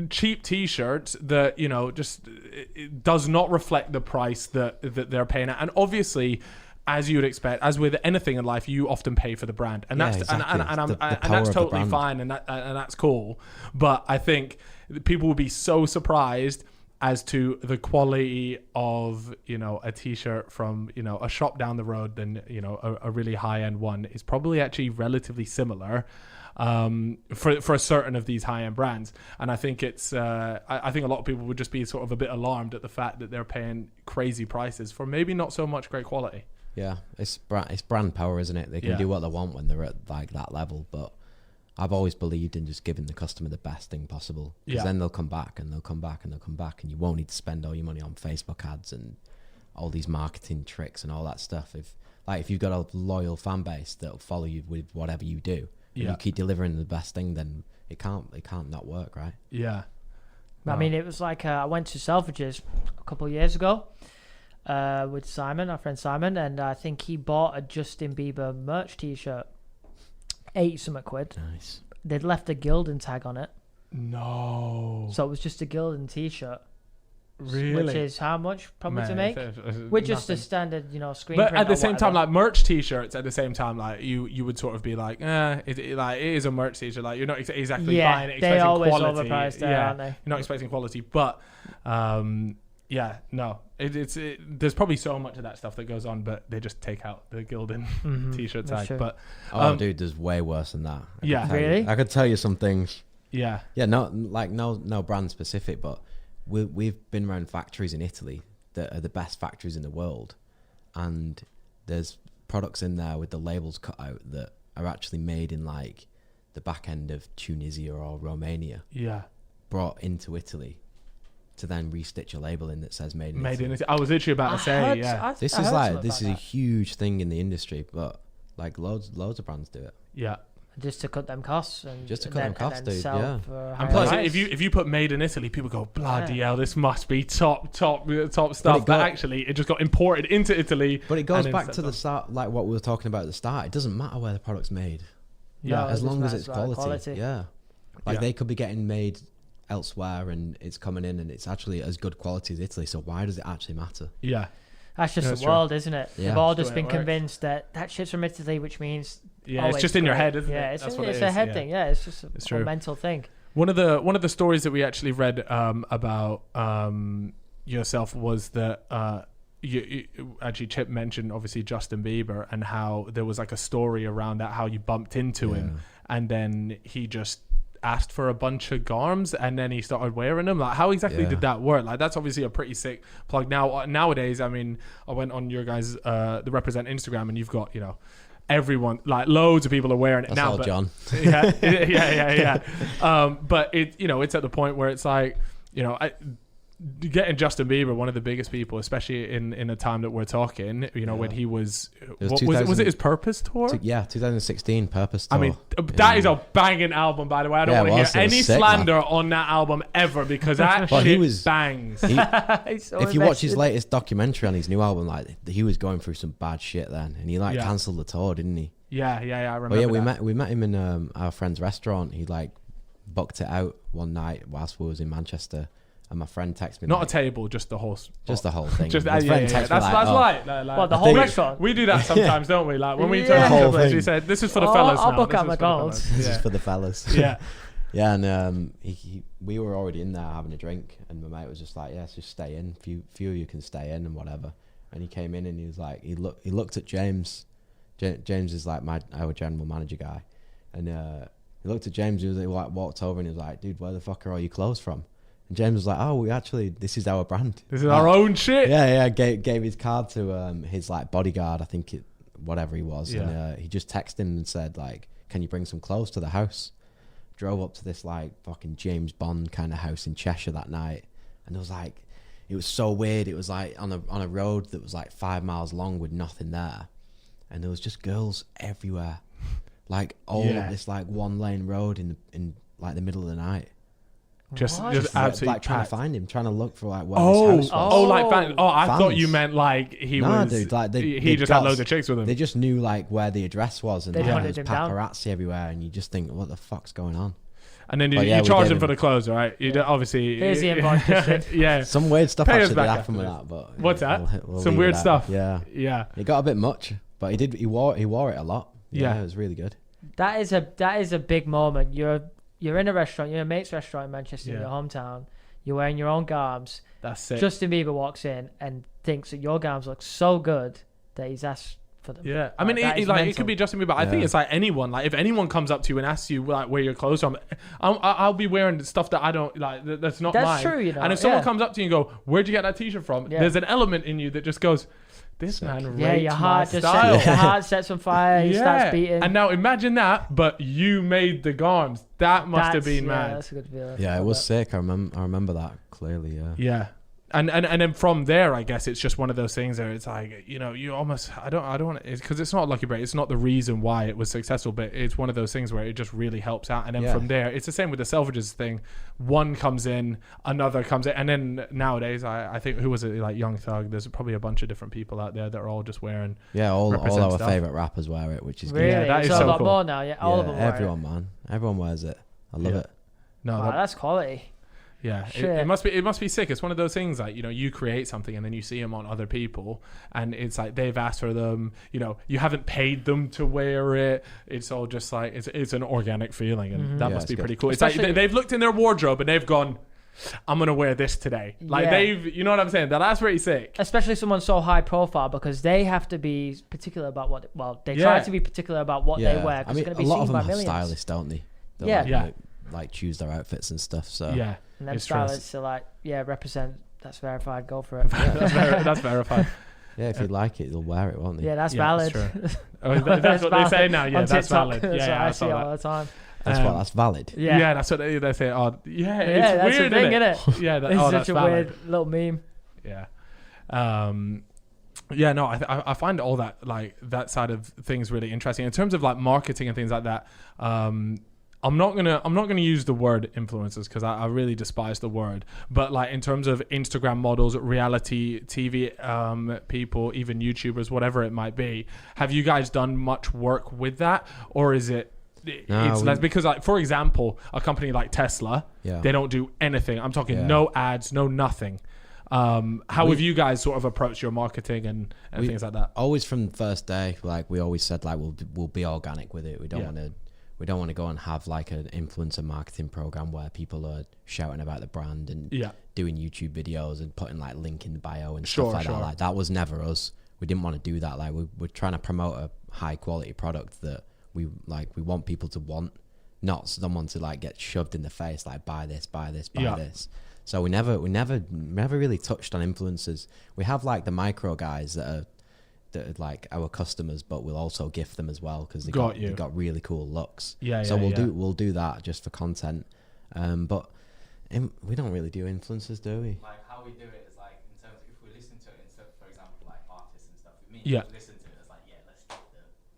cheap t-shirts that, you know, just it does not reflect the price that they're paying at. And obviously, as you would expect, as with anything in life, you often pay for the brand, and Yeah, that's exactly. and The that's power of the totally brand. fine, and that's cool. But I think people will be so surprised as to the quality of, you know, a t-shirt from, you know, a shop down the road than, you know, a really high-end one is probably actually relatively similar for certain of these high-end brands. And I think it's I think a lot of people would just be sort of a bit alarmed at the fact that they're paying crazy prices for maybe not so much great quality. yeah, it's brand power, isn't it? They can Yeah. do what they want when they're at like that level. But I've always believed in just giving the customer the best thing possible, because Yeah. then they'll come back and they'll come back and they'll come back, and you won't need to spend all your money on Facebook ads and all these marketing tricks and all that stuff. If you've got a loyal fan base that'll follow you with whatever you do, and Yeah. you keep delivering the best thing, then it can't not work, right? Yeah. I mean, it was like I went to Selfridges a couple of years ago with Simon, our friend Simon, and I think he bought a Justin Bieber merch t-shirt, 80-something quid. Nice. They'd left a Gildan tag on it, No. so it was just a Gildan t-shirt, Really? which is how much probably to Mate, make? it's With just a nothing. standard, you know, screen But print at the or same time, whatever. like merch t-shirts, at the same time, like you would sort of be like, it is a merch t-shirt. Like, you're not exactly Yeah, buying it, they expecting always quality. overpriced there, Yeah, aren't they? you're not expecting quality, but yeah, no, there's probably so much of that stuff that goes on, but they just take out the Gildan t-shirt that's tag. true. But Oh, dude, there's way worse than that. Yeah. Really? I could tell you some things. yeah, Yeah, no brand specific, but we've been around factories in Italy that are the best factories in the world, and there's products in there with the labels cut out that are actually made in like the back end of Tunisia or Romania, yeah. brought into Italy to then restitch a label in that says made in Made Italy. in Italy. I was literally about to say, yeah, This is a huge thing in the industry, but like loads of brands do it. yeah. just to cut them costs and Just to and cut then, them costs, and then dude, sell yeah. for a And higher plus, price. if you put made in Italy, people go, bloody hell, this must be top stuff. But got- actually, it just got imported into Italy. But it goes and back then to the sent start, like what we were talking about at the start. It doesn't matter where the product's made, Yeah. No, as it long just as it's matters about quality. Yeah, like Yeah. they could be getting made elsewhere and it's coming in and it's actually as good quality as Italy. So why does it actually matter? Yeah. That's just That's the true. world, isn't it? Yeah. They've all That's just the way been it works. convinced that shit's from Italy, which means Yeah, oh, it's just in your great. head, isn't yeah, it? it's, That's in, what it's it a is, head yeah. thing. Yeah, it's just It's a true. mental thing. One of the stories that we actually read about yourself was that you actually Chip mentioned obviously Justin Bieber and how there was like a story around that, how you bumped into him and then he just asked for a bunch of garms and then he started wearing them. Like, how exactly Yeah. did that work? Like, that's obviously a pretty sick plug. Nowadays, I mean, I went on your guys the Represent Instagram and you've got, you know, everyone, like loads of people are wearing it That's now. all but John. yeah. But it, you know, it's at the point where it's like, you know, getting Justin Bieber, one of the biggest people, especially in a time that we're talking, you know, when he was, was was it his Purpose tour? 2016 Purpose I Tour. mean, that is a banging album, by the way. I don't Yeah, want to it hear was. It was any sick, slander on that album ever because that But shit he was- bangs. He- It's so if you watch his invested. latest documentary on his new album, like he was going through some bad shit then, and he like Yeah. cancelled the tour, didn't he? Yeah. I remember. But yeah, that. we met him in our friend's restaurant. He like booked it out one night whilst we was in Manchester, and my friend texted me Not like, a table, just the whole. just the whole thing. Just My yeah. friend That's texted me like, oh, right. Like, What, the I whole think- restaurant? We do that sometimes, don't we? Like when we Yeah. turn The up to a whole place, we thing. said, "This is for the Oh, fellas." I'll now. book This out is for the McDonald's. fellas." This is Yeah. for the fellas. Yeah. Yeah, and we were already in there having a drink, and my mate was just like, "Yeah, let's just stay in. Few of you can stay in and whatever." And he came in and he was like, he looked at James. James is like our general manager guy, and he looked at James. He was like, walked over and he was like, "Dude, where the fuck are all your clothes from?" And James was like, "Oh, this is our brand. This is our own shit. Yeah. Gave his card to his like bodyguard, I think whatever he was, Yeah. and he just texted him and said like, "Can you bring some clothes to the house?" Drove up to this like fucking James Bond kind of house in Cheshire that night, and it was so weird. It was like on a road that was like 5 miles long with nothing there, and there was just girls everywhere, like all Yeah. of this like one lane road in like the middle of the night. Just What? absolutely like trying to packed. find him, trying to look for like where his house was. Like fan. Oh, I thought you Fans. meant like he Nah, was. dude, like he just had loads of chicks with him. They just knew like where the address was, and They like, there hunted was him down. paparazzi everywhere, and you just think, what the fuck's going on? And then But you yeah, we charge gave him for him- the clothes, right? You obviously. Here's the invoice, Justin. Yeah. Some weird stuff Pay us actually did back happen with after that, but What's that? we'll Some leave weird it at- stuff. Yeah, Yeah. it got a bit much, but he wore it a lot. Yeah. It was really good. That is a big moment. You're in a restaurant. You're in a mate's restaurant in Manchester, in Yeah. your hometown. You're wearing your own garbs. That's sick. Justin Bieber walks in and thinks that your garbs look so good that he's asked for them. Yeah, I mean, That is it mental. could be Justin Bieber. I think Yeah. it's like anyone. Like, if anyone comes up to you and asks you like where your clothes from, I'll be wearing stuff that I don't like. That's not That's mine. true, you know, And if someone yeah. comes up to you and go, "Where'd you get that T-shirt from?" Yeah. There's an element in you that just goes, "This man Yeah, rates your my heart just style." your heart sets on fire. He starts beating. And now imagine that, but you made the garms. That must have been mad. That's a good feeling. Yeah, it was sick. I remember that clearly. Yeah. Yeah. And then from there, I guess it's just one of those things where it's like, you know, you almost, I don't want to, because it's not Lucky Break. It's not the reason why it was successful, but it's one of those things where it just really helps out. And then from there, it's the same with the Selfridges thing. One comes in, another comes in. And then nowadays, I think, who was it? Like Young Thug. There's probably a bunch of different people out there that are all just wearing. Yeah, all represent our stuff. favorite rappers wear it, which is Really? good. Yeah, that is so so a lot cool. more now. Yeah, all of them. wear it. Everyone, man, everyone wears it. I love Yeah. it. No, Wow, that's quality. yeah, Shit. it must be sick. It's one of those things like, you know, you create something and then you see them on other people and it's like they've asked for them, you know, you haven't paid them to wear it. It's all just like it's an organic feeling, and that Yeah, must it's be good. pretty cool. It's Especially- like they've looked in their wardrobe and they've gone, I'm gonna wear this today. Like Yeah. you know what I'm saying? That's pretty sick. Especially someone so high profile, because they have to be particular about what. Well, they try to be particular about what they wear, I because mean, it's going to a be lot seen of them by are millions. stylists, don't they? They Yeah. like, Yeah. like choose their outfits and stuff. So Yeah, And then it's true. stylists are like, yeah, represent. That's verified. Go for it. that's verified. yeah, if you like it, you'll wear it, won't they? Yeah, that's Yeah, valid. that's true. Oh, that's what they say now. Yeah, On that's TikTok. valid. That's Yeah, what yeah, I I see saw all that. the time. That's valid. Yeah. Yeah, that's what they say. Oh, yeah, it's Yeah, that's weird, the thing, isn't isn't it? it? Yeah, It's that's such a valid. weird little meme. Yeah. Yeah, no, I find all that, like, that side of things really interesting in terms of like marketing and things like that. I'm not gonna use the word influencers because I really despise the word. But like in terms of Instagram models, reality TV people, even YouTubers, whatever it might be, have you guys done much work with that, or is it? No, It's less because, like, for example, a company like Tesla, Yeah. they don't do anything. I'm talking Yeah. no ads, no nothing. How have you guys sort of approached your marketing and things like that? Always from the first day, like we always said, like we'll be organic with it. We don't want to go and have like an influencer marketing program where people are shouting about the brand and doing YouTube videos and putting like link in the bio and stuff like that. Like that was never us. We didn't want to do that. Like we're trying to promote a high quality product that we want people to want, not someone to like get shoved in the face like buy this, buy this. So we never really touched on influencers. We have like the micro guys that are like our customers, but we'll also gift them as well because they got really cool looks. So we'll do that just for content. But we don't really do influencers, do we? Like how we do it is like in terms of if we listen to it instead, for example, like artists and stuff. We listen to it as like let's get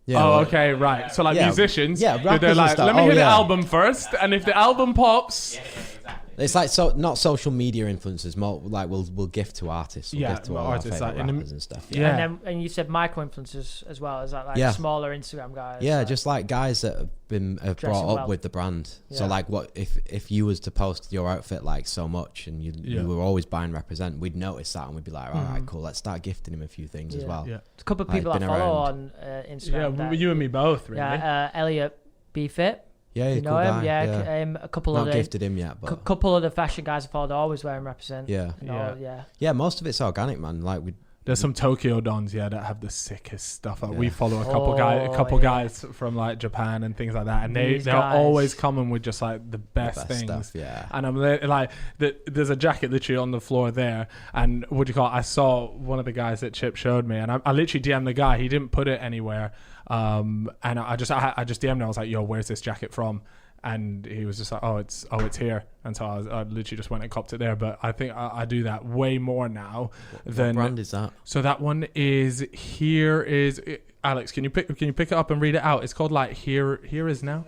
the. Yeah, Okay, right. So like musicians, rappers they're and like, stuff. let me hear the yeah. album first, and if the album pops, Exactly. It's like not social media influencers, more like we'll gift to artists. We'll gift to all artists, our favorite like, rappers and stuff. Yeah. And you said micro influencers as well. Is that like Yeah. smaller Instagram guys? Yeah, like, just like guys that have Dressing brought up well. with the brand. So Yeah. like, what if you was to post your outfit like so much and you were always buying represent, we'd notice that and we'd be like, all right, cool, let's start gifting him a few things as Yeah. well. Yeah. a couple of Like, people I been follow around. on Instagram. yeah, you and me both, really. Yeah, Elliot B Fit. Yeah, You cool know him? guy. Yeah. A couple Not of gifted him yet, but couple of the fashion guys I followed are always wearing represent. yeah, And all, yeah. yeah. Most of it's organic, man. Like we. There's some Tokyo Dons, that have the sickest stuff. Like, Yeah. we follow a couple guys from like Japan and things like that, and they're These guys. always coming with just like the best things. stuff, yeah. And I'm like, there's a jacket literally on the floor there, and what do you call it? I saw one of the guys that Chip showed me, and I literally DM'd the guy. He didn't put it anywhere, and I just DM'd him. I was like, yo, where's this jacket from? And he was just like, oh, it's here. And so I literally just went and copped it there. But I think I do that way more now than. What brand is that? So that one is Alex, can you pick it up and read it out? It's called like Here Is Now.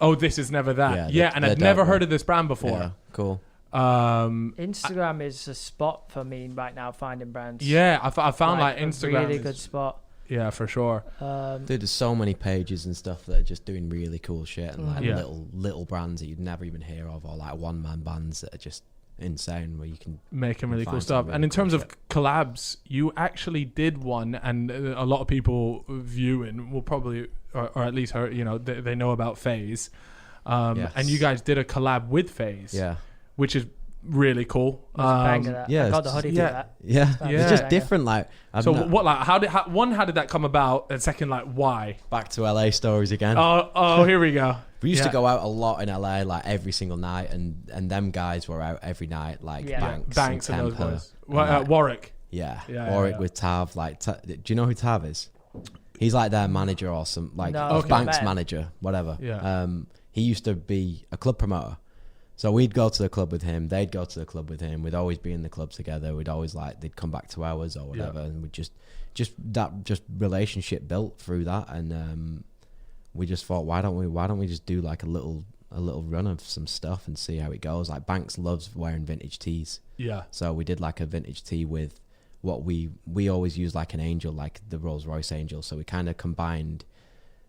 Oh, This Is Never That. Yeah, and I'd never heard of this brand before. Yeah, cool. Instagram is a spot for me right now, finding brands. Yeah, I found like Instagram a really good spot. Yeah, for sure. Dude, there's so many pages and stuff that are just doing really cool shit, and like Yeah. little brands that you'd never even hear of, or like one man bands that are just insane, where you can making really cool find stuff. some And really in terms cool of collabs, you actually did one, and a lot of people viewing will probably, or at least heard, they know about FaZe. Yes. And you guys did a collab with FaZe. Yeah. Which is really cool. I got the hoodie to that. Yeah. Yeah. It's just different. Like, So what? Like, how did that come about? And second, like, why? back to LA stories again. Oh, here we go. We used to go out a lot in LA, like every single night, and them guys were out every night, like Banks and those Temper, boys. and Warwick. Yeah, Yeah, Warwick yeah. with Tav. Like, do you know who Tav is? He's like their manager or some, like No, okay. Banks manager, whatever. Yeah. He used to be a club promoter. So we'd go to the club with him. They'd go to the club with him. We'd always be in the club together. We'd always they'd come back to ours or whatever, and we just relationship built through that. And we just thought, why don't we just do like a little run of some stuff and see how it goes. Like Banks loves wearing vintage tees. Yeah. So we did like a vintage tee with what we always use, like an angel, like the Rolls Royce angel. So we kind of combined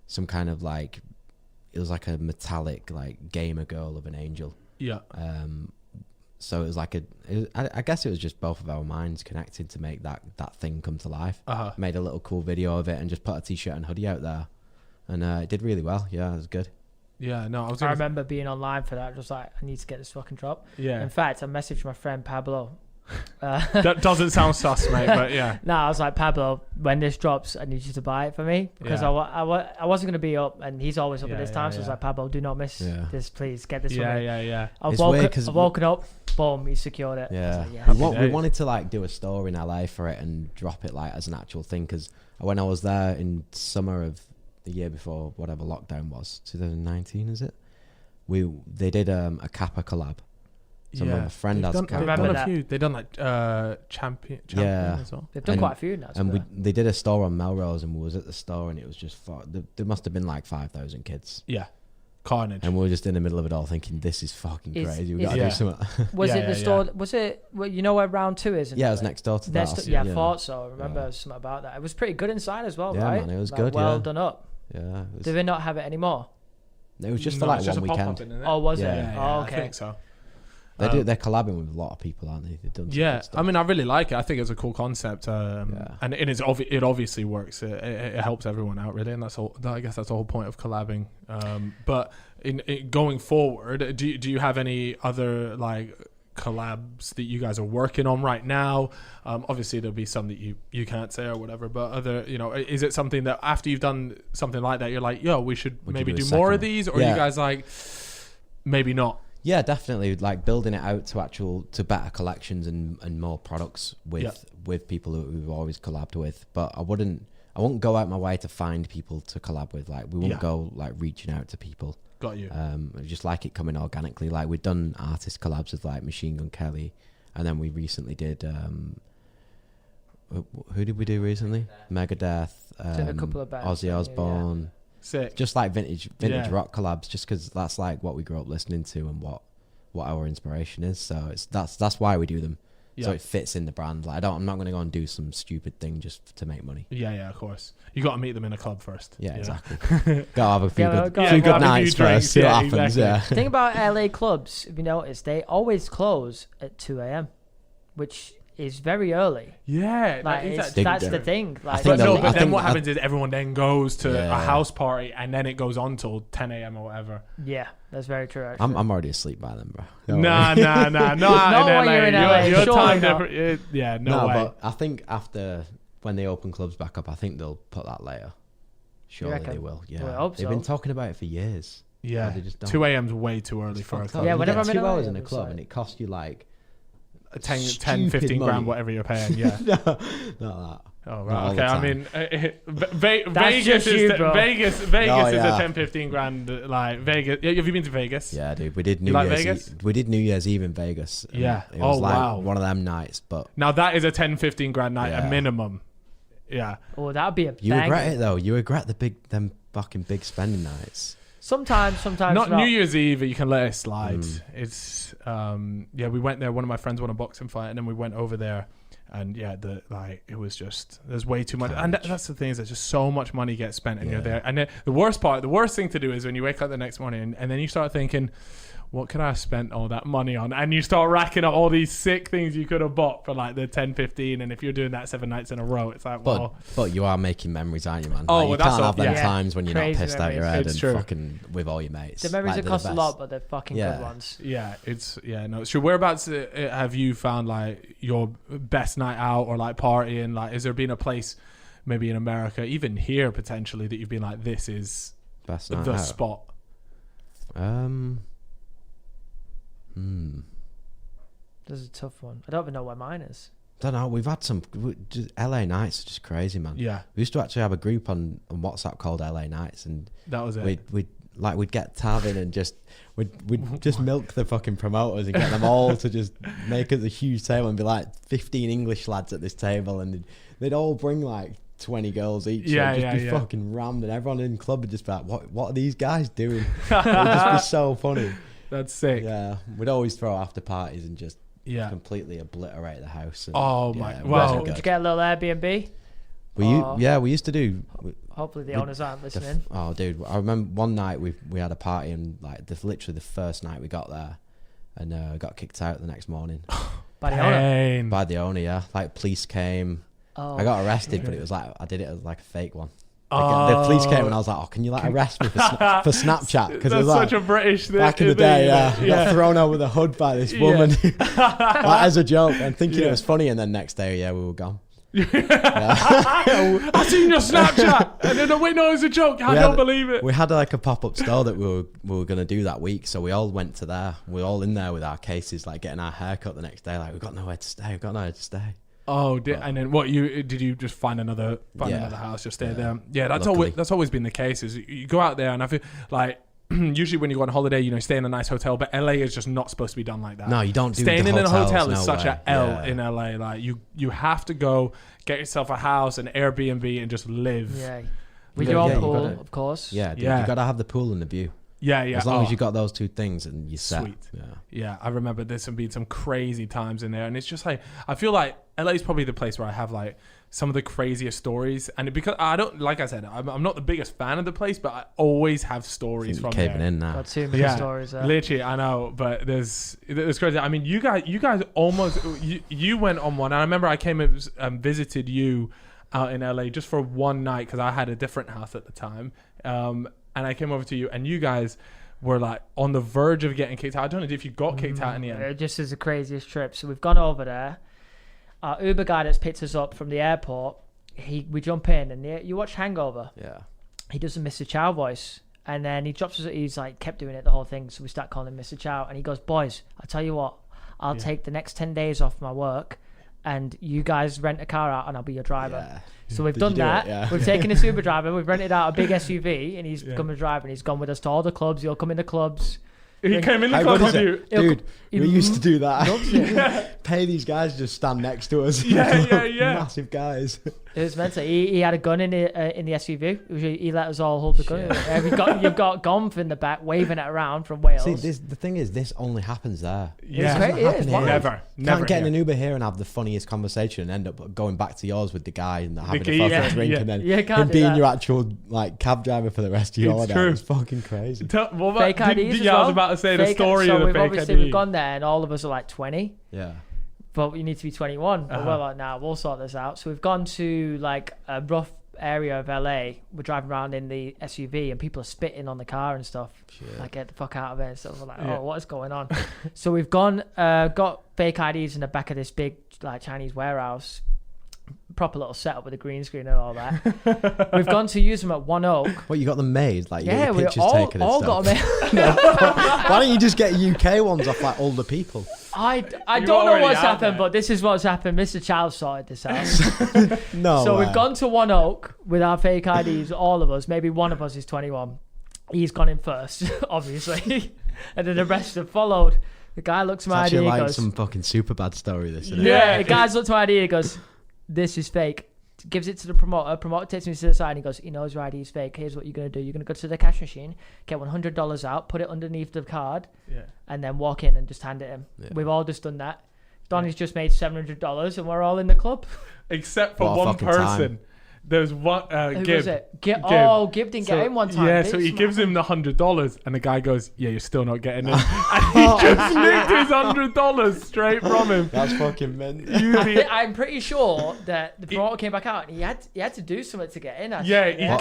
some kind of like, it was like a metallic like gamer girl of an angel. Yeah. So it was like I guess it was just both of our minds connected to make that thing come to life. Made a little cool video of it and just put a t-shirt and hoodie out there, and it did really well. Yeah, it was good. Yeah, no, I remember being online for that. Just like, I need to get this fucking drop. Yeah. In fact, I messaged my friend Pablo. That doesn't sound sus, mate, but yeah. No, I was like, Pablo, when this drops, I need you to buy it for me, because Yeah. I wasn't going to be up, and he's always up at this time, so I was yeah. like, Pablo, do not miss this, please, get this for me. Yeah. I've It's weird 'cause woken up, boom, he secured it. Yeah, I was like, we wanted to like do a store in LA for it and drop it like as an actual thing, because when I was there in summer of the year before whatever lockdown was, 2019 is it? They did a Kappa collab. So my friend has Kappa. remember done a that. few. They done like champion as well. They've done quite a few now. And they did a store on Melrose, and we was at the store, and it was just there must have been like 5,000 kids. Yeah, carnage. And we were just in the middle of it all, thinking, "This is fucking crazy. We got to yeah. do something." Was Yeah, it the yeah, store? Was it? Well, you know where round 2 is? Yeah, it was next door to that. Yeah, I thought so. I remember something about that. It was pretty good inside as well, Yeah, right? man, it was Like, good, Well yeah. done up. Yeah. Do they not have it anymore? It was just No, for like it's just one a pop-up, weekend. isn't it? Oh, was Yeah. it? Yeah, Oh, I okay. think so. They're collabing with a lot of people, aren't they? They've done some Yeah, good stuff. I mean, I really like it. I think it's a cool concept, Yeah. and it obviously works. It helps everyone out, really, and that's all. I guess that's the whole point of collabing. But in going forward, do you have any other like collabs that you guys are working on right now? Obviously, there'll be some that you can't say or whatever, but other, is it something that after you've done something like that, you're like, yo, we should maybe do more of these, or are you guys like, maybe not? Yeah, definitely. Like building it out to better collections and more products with people who we've always collabed with. But I wouldn't go out my way to find people to collab with. Like we wouldn't go like reaching out to people. Got you. I just like it coming organically. Like we've done artist collabs with like Machine Gun Kelly, and then we recently did. Who did we do recently? Megadeth. Did a couple of bands, Ozzy Osbourne. Sick. Just like vintage Yeah. rock collabs, just because that's like what we grew up listening to and what our inspiration is. So that's why we do them. So it fits in the brand. Like I'm not going to go and do some stupid thing just to make money. Yeah, of course. You got to meet them in a club first. Yeah, you know? exactly. Gotta have a few Yeah, good, gotta few have good a few nights drinks, first. See what yeah, happens. exactly. Yeah. The thing about LA clubs, if you notice, they always close at 2 a.m., which is very early. Yeah, Like that's that's the thing. Like, think But I then think what happens is everyone then goes to Yeah. a house party, and then it goes on till 10 a.m. or whatever. yeah, that's very true. Actually. I'm already asleep by then, bro. Don't Nah, worry. not Not when you're in LA, Your surely time not. different. Yeah, no way. But I think after when they open clubs back up, I think they'll put that later. Surely reckon? they will. Yeah, Well, I hope they've so. been talking about it for years. Yeah, They just don't. 2 a.m. is way too early for a Fucked club. up. Yeah, You whenever get I'm in 2 LA, hours in a it's club like- and it costs you like 10, stupid 15 money. grand, whatever you're paying. Yeah. not that. Oh, Not right. all Okay. the I time. mean, That's Vegas just is you, bro. Vegas Oh, is yeah. a 10, 15 grand. Like Vegas. Yeah, have you been to Vegas? Yeah, dude. We did New like Year's. Vegas? We did New Year's Eve in Vegas. and Yeah. It was Oh, like wow. one of them nights, but Now that is a 10, 15 grand night, a Yeah. minimum. Yeah. Oh, that'd be a you banger. regret it though. You regret them fucking big spending nights. Sometimes not New Year's Eve. You can let it slide. It's we went there. One of my friends won a boxing fight, and then we went over there. And it was just, there's way too much. And that's the thing, is there's just so much money gets spent and you're there. And the worst thing to do is when you wake up the next morning and then you start thinking, what could I have spent all that money on? And you start racking up all these sick things you could have bought for like the 10, 15. And if you're doing that 7 nights in a row, it's like, but you are making memories, aren't you, man? Oh, you can't have them times when you're not pissed out your head and fucking with all your mates. The memories that cost a lot, but they're fucking good ones. Yeah, it's true. Whereabouts have you found like your best night out or like partying? Like, has there been a place, maybe in America, even here potentially, that you've been like, this is best night the out. spot? This is a tough one. I don't even know where mine is. Don't know. We've had some LA nights, are just crazy, man. Yeah, we used to actually have a group on WhatsApp called LA Nights, and that was it. We'd get Tav in and we'd just milk the fucking promoters and get them all to just make us a huge table and be like 15 English lads at this table, and they'd all bring like 20 girls each. And just be fucking rammed, and everyone in the club would just be like, what are these guys doing? It would just be so funny. That's sick. Yeah, we'd always throw after parties and just completely obliterate the house. And, well, did you get a little Airbnb? We used to do. Hopefully the owners aren't listening. Dude, I remember one night we had a party, and like literally the first night we got there, and got kicked out the next morning. By the owner? By the owner, yeah. Like police came. I got arrested, but it was like I did it as like a fake one. The police came and I was like, "Oh, can you like arrest me for Snapchat?" Because that's it was like, such a British thing. Back in the day, I got thrown over the hood by this woman like, as a joke, and thinking it was funny. And then next day, we were gone. I seen your Snapchat, and then wait, no, it was a joke. I don't believe it. We had like a pop-up store that we were going to do that week, so we all went to there. We were all in there with our cases, like getting our hair cut the next day. Like, we've got nowhere to stay. Oh, and then what? Did you just find another house, just stay there? Yeah, that's always been the case. Is you go out there, and I feel like usually when you go on holiday, stay in a nice hotel, but LA is just not supposed to be done like that. No, you don't. Staying in a hotel is such a L in LA. Like you have to go get yourself a house, an Airbnb, and just live. Yeah, with your own pool, of course. Yeah, dude, you got to have the pool and the view. Yeah. As long as you got those two things, and you're set. Sweet. Yeah. I remember there's been some crazy times in there, and it's just like I feel like LA is probably the place where I have like some of the craziest stories, and because I don't, like I said, I'm not the biggest fan of the place, but I always have stories from there. In now. Got too many stories. Literally, I know, but there's crazy. I mean, you guys almost you went on one. And I remember I came and visited you out in LA just for one night because I had a different house at the time. And I came over to you, and you guys were like on the verge of getting kicked out. I don't know if you got kicked out in the end. It just is the craziest trip. So we've gone over there. Our Uber guy that's picked us up from the airport, we jump in, and you watch Hangover. Yeah. He does a Mr. Chow voice, and then he drops us. He's like kept doing it the whole thing, so we start calling him Mr. Chow, and he goes, "Boys, I tell you what, I'll take the next 10 days off my work, and you guys rent a car out, and I'll be your driver." Yeah. So we've done that. We've taken a Uber driver. We've rented out a big SUV, and he's come and drive, and he's gone with us to all the clubs. He'll come in the clubs. He came in the club with you. Dude, we used to do that. Pay these guys to just stand next to us. Yeah. Massive guys. It was mental. He had a gun in the SUV. He let us all hold the gun. You've got Gomf in the back waving it around from Wales. See, the thing is, this only happens there. Yeah, never. Can't get in an Uber here and have the funniest conversation and end up going back to yours with the guy and having a drink and then him being your actual like cab driver for the rest of your holiday. It's fucking crazy. Fake IDs as well. I was about to say the story of the fake ID. We've gone there and all of us are like 20. Yeah. But you need to be 21. But we're like, nah, we'll sort this out. So we've gone to like a rough area of LA. We're driving around in the SUV and people are spitting on the car and stuff. Shit. Like, get the fuck out of here. So we're like, what is going on? So we've gone, got fake IDs in the back of this big like Chinese warehouse. Proper little setup with a green screen and all that. We've gone to use them at One Oak. What, you got them made? Like, you got your pictures taken and stuff? Got them made. Why don't you just get UK ones off like older people? I don't know what's happened, but this is what's happened. Mr. Child sorted this out. No. So we've gone to One Oak with our fake IDs, all of us. Maybe one of us is 21. He's gone in first, obviously. And then the rest have followed. The guy looks at my ID and like goes... some fucking super bad story, this, isn't it? Yeah, the guy looks at my ID and goes, "This is fake." gives it to the promoter. Promoter takes me to the side and he goes, he knows your ID's fake. Here's what you're going to do. You're going to go to the cash machine, get $100 out, put it underneath the card, and then walk in and just hand it him. Yeah. We've all just done that. Donnie's just made $700 and we're all in the club. Except for one person. Time. There's one, Who Gib. was it? Gib didn't get in one time. Yeah, so he gives him the $100 and the guy goes, yeah, you're still not getting in. And he just nicked his $100 straight from him. That's fucking meant. I'm pretty sure that the promoter came back out and he had to do something to get in. He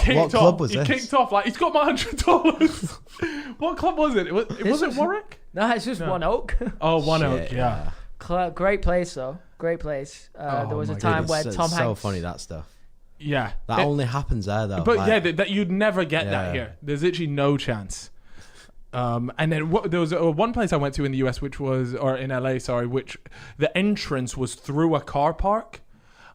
kicked off. He kicked off like, he's got my $100. What club was it? Was it Warwick? No, it's just One Oak. Oh, One Oak, yeah. Great place though. Great place. There was a time where Tom Hanks. It's so funny, that stuff. Yeah, that only happens there though. But that you'd never get that here. There's literally no chance. And then there was one place I went to in the US, in LA, sorry, which the entrance was through a car park.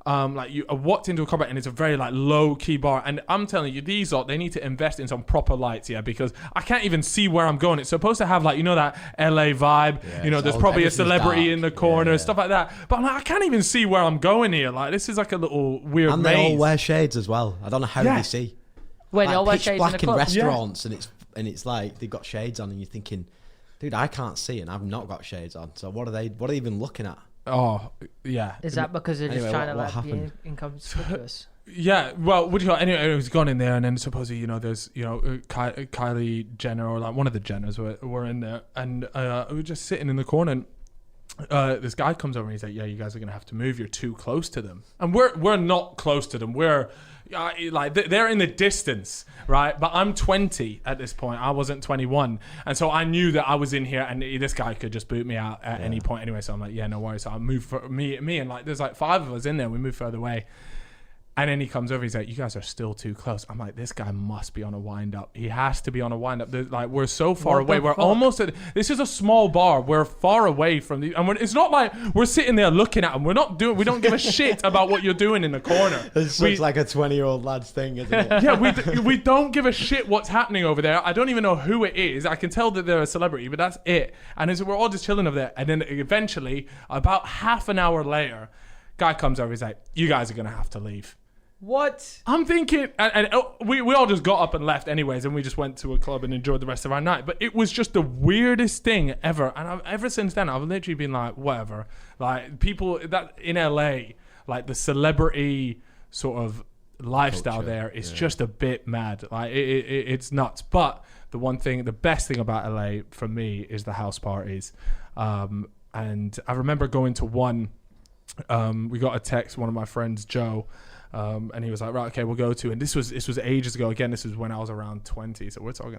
I walked into a car park and it's a very low key bar, and I'm telling you, they need to invest in some proper lights, because I can't even see where I'm going. It's supposed to have that LA vibe. There's probably a celebrity dark in the corner, stuff like that. But I'm I can't even see where I'm going here. This is a little weird and maze. They all wear shades as well. I don't know how they see. Wait, they all wear shades black in the club? restaurants, and it's they've got shades on, and you're thinking, dude, I can't see, and I've not got shades on. So what are they even looking at? Oh, yeah. Is that because they're just trying to be inconspicuous? Yeah, well, what do you call it? Anyway, it was gone in there, and then supposedly, there's, Kylie Jenner or one of the Jenners were in there, and we were just sitting in the corner, and this guy comes over and he's like, yeah, you guys are going to have to move. You're too close to them. And we're not close to them. We're they're in the distance, right? But I'm 20 at this point. I wasn't 21. And so I knew that I was in here and this guy could just boot me out at any point anyway. So I'm like, yeah, no worries. So I moved for me and there's 5 of us in there. We moved further away. And then he comes over. He's like, you guys are still too close. I'm like, this guy must be on a wind-up. He has to be on a wind-up. We're so far away. We're almost at... This is a small bar. We're far away from the... And it's not like we're sitting there looking at him. We don't give a shit about what you're doing in the corner. This looks like a 20-year-old lad's thing, isn't it? Yeah, we don't give a shit what's happening over there. I don't even know who it is. I can tell that they're a celebrity, but that's it. And we're all just chilling over there. And then eventually, about half an hour later, guy comes over. He's like, you guys are going to have to leave. What? I'm thinking, and we all just got up and left anyways, and we just went to a club and enjoyed the rest of our night. But it was just the weirdest thing ever. And ever since then, I've literally been like, whatever. People that in LA, the celebrity sort of lifestyle culture, there is just a bit mad. It's nuts. But the best thing about LA for me is the house parties. And I remember going to one. We got a text, one of my friends, Joe. And he was like, right, okay, we'll go to, and this was ages ago. Again, this was when I was around 20, so we're talking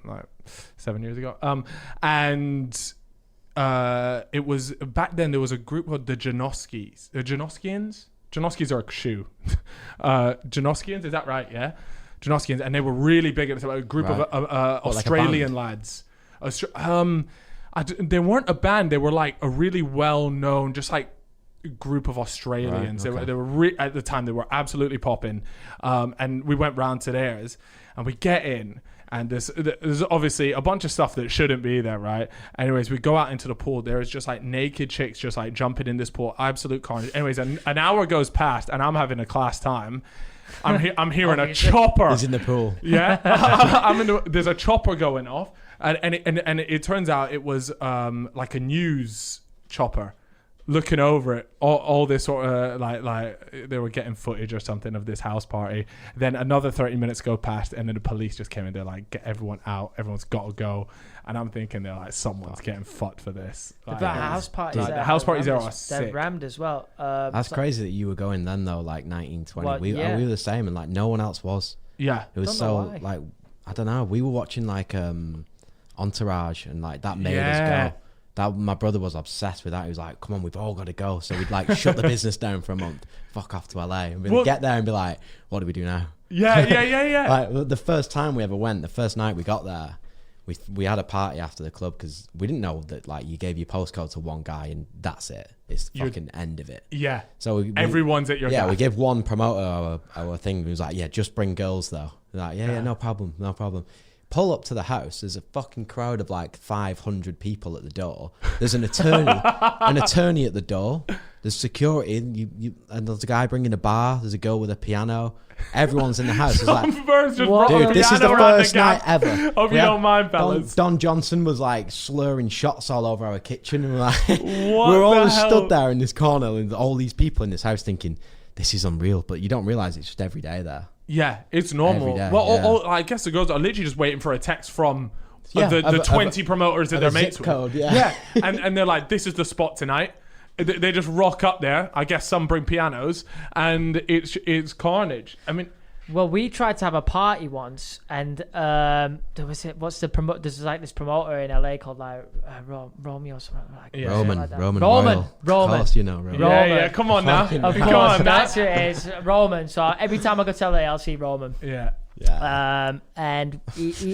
7 years ago. It was back then. There was a group called the Janoskis, Janoskians. Janoskis are a shoe. Janoskians, is that right? Yeah, Janoskians, and they were really big. It was a group of Australian lads. They weren't a band. They were a really well-known, just group of Australians. Right, okay. They were at the time they were absolutely popping, and we went round to theirs, and we get in, and there's obviously a bunch of stuff that shouldn't be there, right? Anyways, we go out into the pool. There is just naked chicks just jumping in this pool, absolute carnage. Anyways, an hour goes past, and I'm having a class time. I'm hearing a chopper. He's in the pool. Yeah, there's a chopper going off, and it turns out it was a news chopper. Looking over it, all this sort of they were getting footage or something of this house party. Then another 30 minutes go past, and then the police just came in. They're like, get everyone out. Everyone's got to go. And I'm thinking they're someone's getting fucked for this. House parties. The house parties are sick. They're rammed as well. That's crazy that you were going then though, 19, 20. We were the same, and no one else was. Yeah, it was so I don't know. We were watching Entourage, and that made us go. That my brother was obsessed with that. He was like, come on, we've all got to go. So we'd shut the business down for a month, fuck off to LA, and we'd get there and be like, what do we do now? Yeah. The first time we ever went, the first night we got there, we had a party after the club, because we didn't know that you gave your postcode to one guy and that's it. It's the fucking end of it. Yeah. So everyone's at your guy. We give one promoter our thing. He was like, yeah, just bring girls though. Like, yeah, no problem. Pull up to the house. There's a fucking crowd of 500 people at the door. There's an attorney at the door. There's security, and there's a guy bringing a bar. There's a girl with a piano. Everyone's in the house. It's like, dude, this is the first night ever. Hope you don't mind, fellas. Don Johnson was like slurring shots all over our kitchen. And we're What all the just hell? stood there in this corner, and all these people in this house thinking, this is unreal. But you don't realize it's just every day there. Yeah, it's normal. Every day, Well, yeah. I guess the girls are literally just waiting for a text from Yeah, the 20 promoters that of they're a mates zip with. code, yeah. and they're like, this is the spot tonight. They just rock up there. I guess some bring pianos, and it's carnage. I mean, Well, we tried to have a party once, and there was there's like this promoter in LA called like Romeo or something like Yeah. Roman like that. Royal. Roman. Of course, you know Roman. yeah, come on now. Fucking Of Come course, on now. that's who it is. Roman. So every time I go to LA, I'll see Roman. Yeah. Yeah. And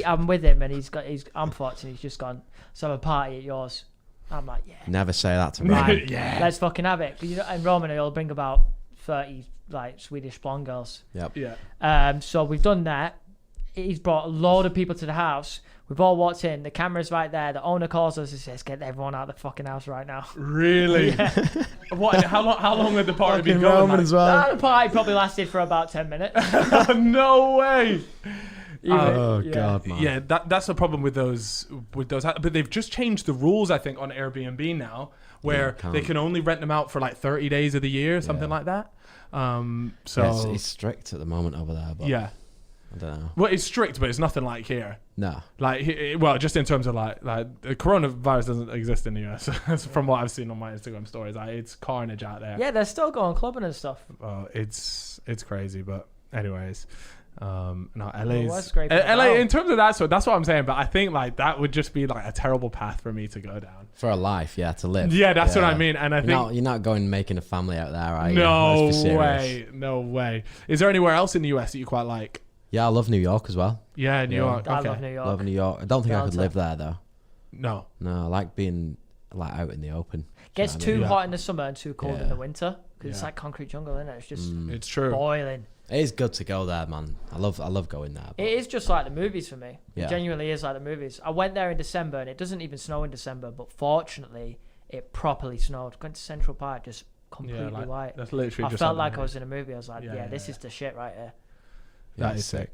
I'm with him, and I'm fortunate. He's just gone. So have a party at yours. I'm like, yeah, Never say that to me. right, Yeah. let's fucking have it. And Roman, he'll bring about 30 like Swedish blonde girls. Yep. Yeah. So we've done that. He's brought a load of people to the house. We've all walked in. The camera's right there. The owner calls us and says, "Get everyone out of the fucking house right now." Really? What? How long had the party been going? Roman as well. The party probably lasted for about 10 minutes. No way. Oh Yeah. God, man. Yeah, that's the problem with those. But they've just changed the rules, I think, on Airbnb now, where can't. they can only rent them out for like 30 days of the year, something like that. So Yeah, it's strict at the moment over there. But yeah, I don't know. well, it's strict, but it's nothing like here. No. Like, well, just in terms of like the coronavirus doesn't exist in the US. From what I've seen on my Instagram stories, it's carnage out there. Yeah, they're still going clubbing and stuff. It's crazy, but anyways. No, LA's Well, that's great for LA now. in terms of that. So that's what I'm saying. But I think like that would just be like a terrible path for me to go down. For a life, yeah, to live. Yeah, that's what I mean. And I think You're not going making a family out there, are you? no Let's be serious. way, no way. Is there anywhere else in the US that you quite like? Yeah, I love New York as well. Yeah, New Yeah. York. I Okay. love New York. Love New York. I don't think I could Delta. live there though. No. No, I like being like out in the open. Gets You know what I too mean? Yeah. hot in the summer and too cold in Yeah. the winter because it's Yeah. like concrete jungle, isn't it? It's just It's true. boiling. It is good to go there, man. I love going there. but- It is just like the movies for me. Yeah. It genuinely is like the movies. I went there in December and it doesn't even snow in December, but fortunately it properly snowed. Went to Central Park, just completely Yeah, like, white. that's literally I just felt like like I was in a movie. I was like, yeah, this is the shit right here. Yeah, That it's is sick.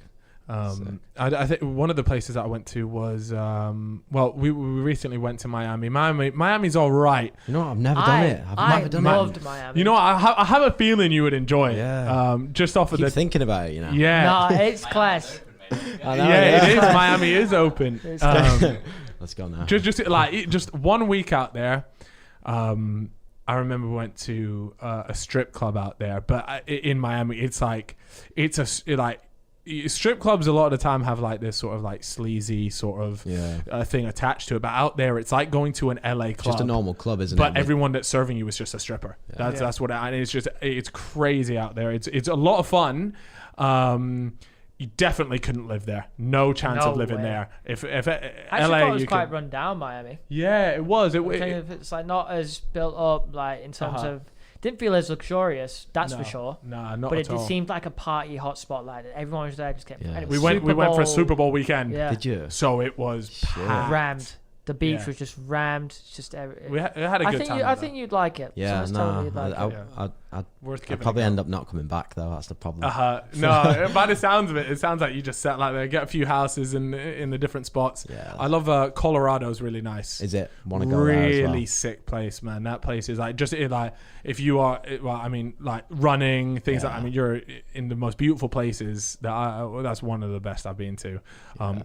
I think one of the places that I went to was we recently went to Miami. Miami's all right. You know what? I've never done it. I've never done I it. loved Miami. You know, I have a feeling you would enjoy it. Yeah. Just off of Keep the thinking about it, you know. yeah. No, it's class. I know, Yeah, it is. Miami is open. It's Let's go now. Just 1 week out there. I remember we went to a strip club out there, but in Miami, it's strip clubs a lot of the time have like this sort of like sleazy sort of thing attached to it, but out there it's like going to an LA club, Just a normal club, isn't but it? everyone that's serving you is just a stripper. Yeah. That's what and it's crazy out there. It's a lot of fun. You definitely couldn't live there. No chance No of living way. there. If I actually LA, thought it was you quite can, run down, Miami. yeah, it was. It's like not as built up, like in terms of. Didn't feel as luxurious, that's for sure. Nah, not But at it all. seemed like a party hotspot. Like everyone was there, just kept. Yeah. and it We was went for a Super Bowl weekend. Yeah, Did you? So it was packed. rammed. The beach Yeah. was just rammed. It's just We had a good time. I think you'd like it. Yeah, Someone's no. telling me you'd like it. I'd Worth I'd giving probably a go. end up not coming back though. That's the problem. No, by the sounds of it, it sounds like you just sat like there, get a few houses in the different spots. Yeah. I love Colorado's really nice. Is it? Want to go there as well? Really sick place, man. That place is like if you are like running things. Yeah. Like, I mean, you're in the most beautiful places. That's one of the best I've been to.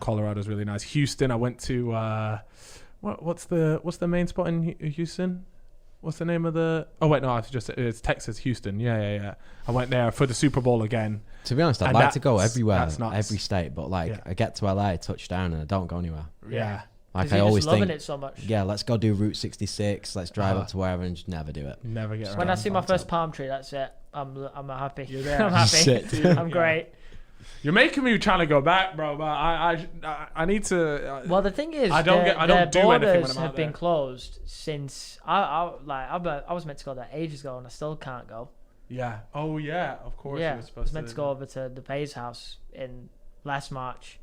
Colorado's really nice. Houston, I went to. What's the main spot in Houston? What's the name of the? Oh wait, no, it's Texas, Houston. Yeah. I went there for the Super Bowl again. To be honest, I'd And like to go that's- everywhere, that's nuts. every state, but like Yeah. I get to LA, touchdown, and I don't go anywhere. Yeah. Like 'Cause I you're always just loving think, it so much. yeah, let's go do Route 66. Let's drive up to wherever and just never do it. Never get around. When I see my first palm tree, that's it. I'm happy. You're there. I'm happy. Sit. I'm great. You're making me trying to go back, bro. But I need to. Well, the thing is, I don't the do anything when borders I'm out have been there. closed since I was meant to go there ages ago, and I still can't go. Yeah. Oh yeah. Of course. Yeah, You were I was supposed meant to go over to the Bay's house in last March,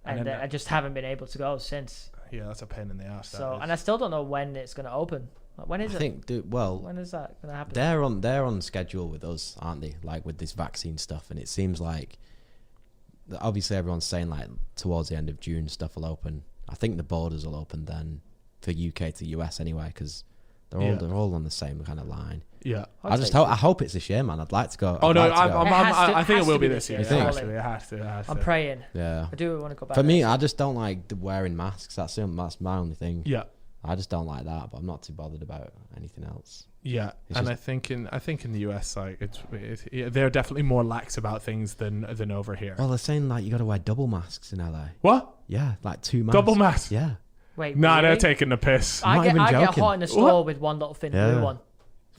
And and then I just haven't been able to go since. Yeah, that's a pain in the ass. So, and I still don't know when it's going to open. Like, when is I it? think, When is that going to happen? they're on schedule with us, aren't they? Like with this vaccine stuff, and it seems like obviously everyone's saying like towards the end of June stuff will open. I think the borders will open then for UK to US anyway, because they're all on the same kind of line. Yeah. I hope it's this year, man. I'd like to go. Oh no, I I think it will be this year. You think? It has to. I'm praying. Yeah. I do want to go back. For me, I just don't like wearing masks. That's my only thing. Yeah. I just don't like that, but I'm not too bothered about anything else. Yeah, and I think in the US, like they're definitely more lax about things than over here. Well, they're saying like you got to wear double masks in LA. What? Yeah, like 2 masks. Double masks? Yeah. Wait, Nah, really? they're taking the piss. I'm not even I get joking. hot in the store with one little thin blue one.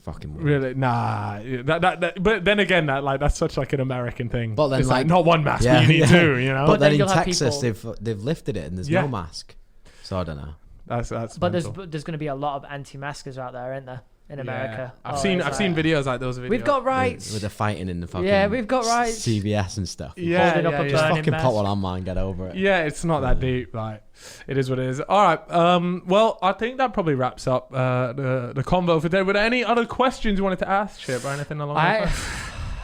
Fucking weird. Really? Nah. But then again, that's such like an American thing. But then it's like not one mask, but you need two. You know. But then in you'll have Texas, people- they've lifted it and there's no mask. So I don't know. That's. But mental. there's going to be a lot of anti-maskers out there, isn't there, in America? I've seen videos like those videos. We've got rights. With the fighting in the fucking we've got rights. CVS and stuff. Holding up a Just burning fucking mask. put one on mine, get over it. Yeah, it's not that deep. Like, it is what it is. All right. Well, I think that probably wraps up the convo for today. Were there any other questions you wanted to ask, Chip, or anything along those lines?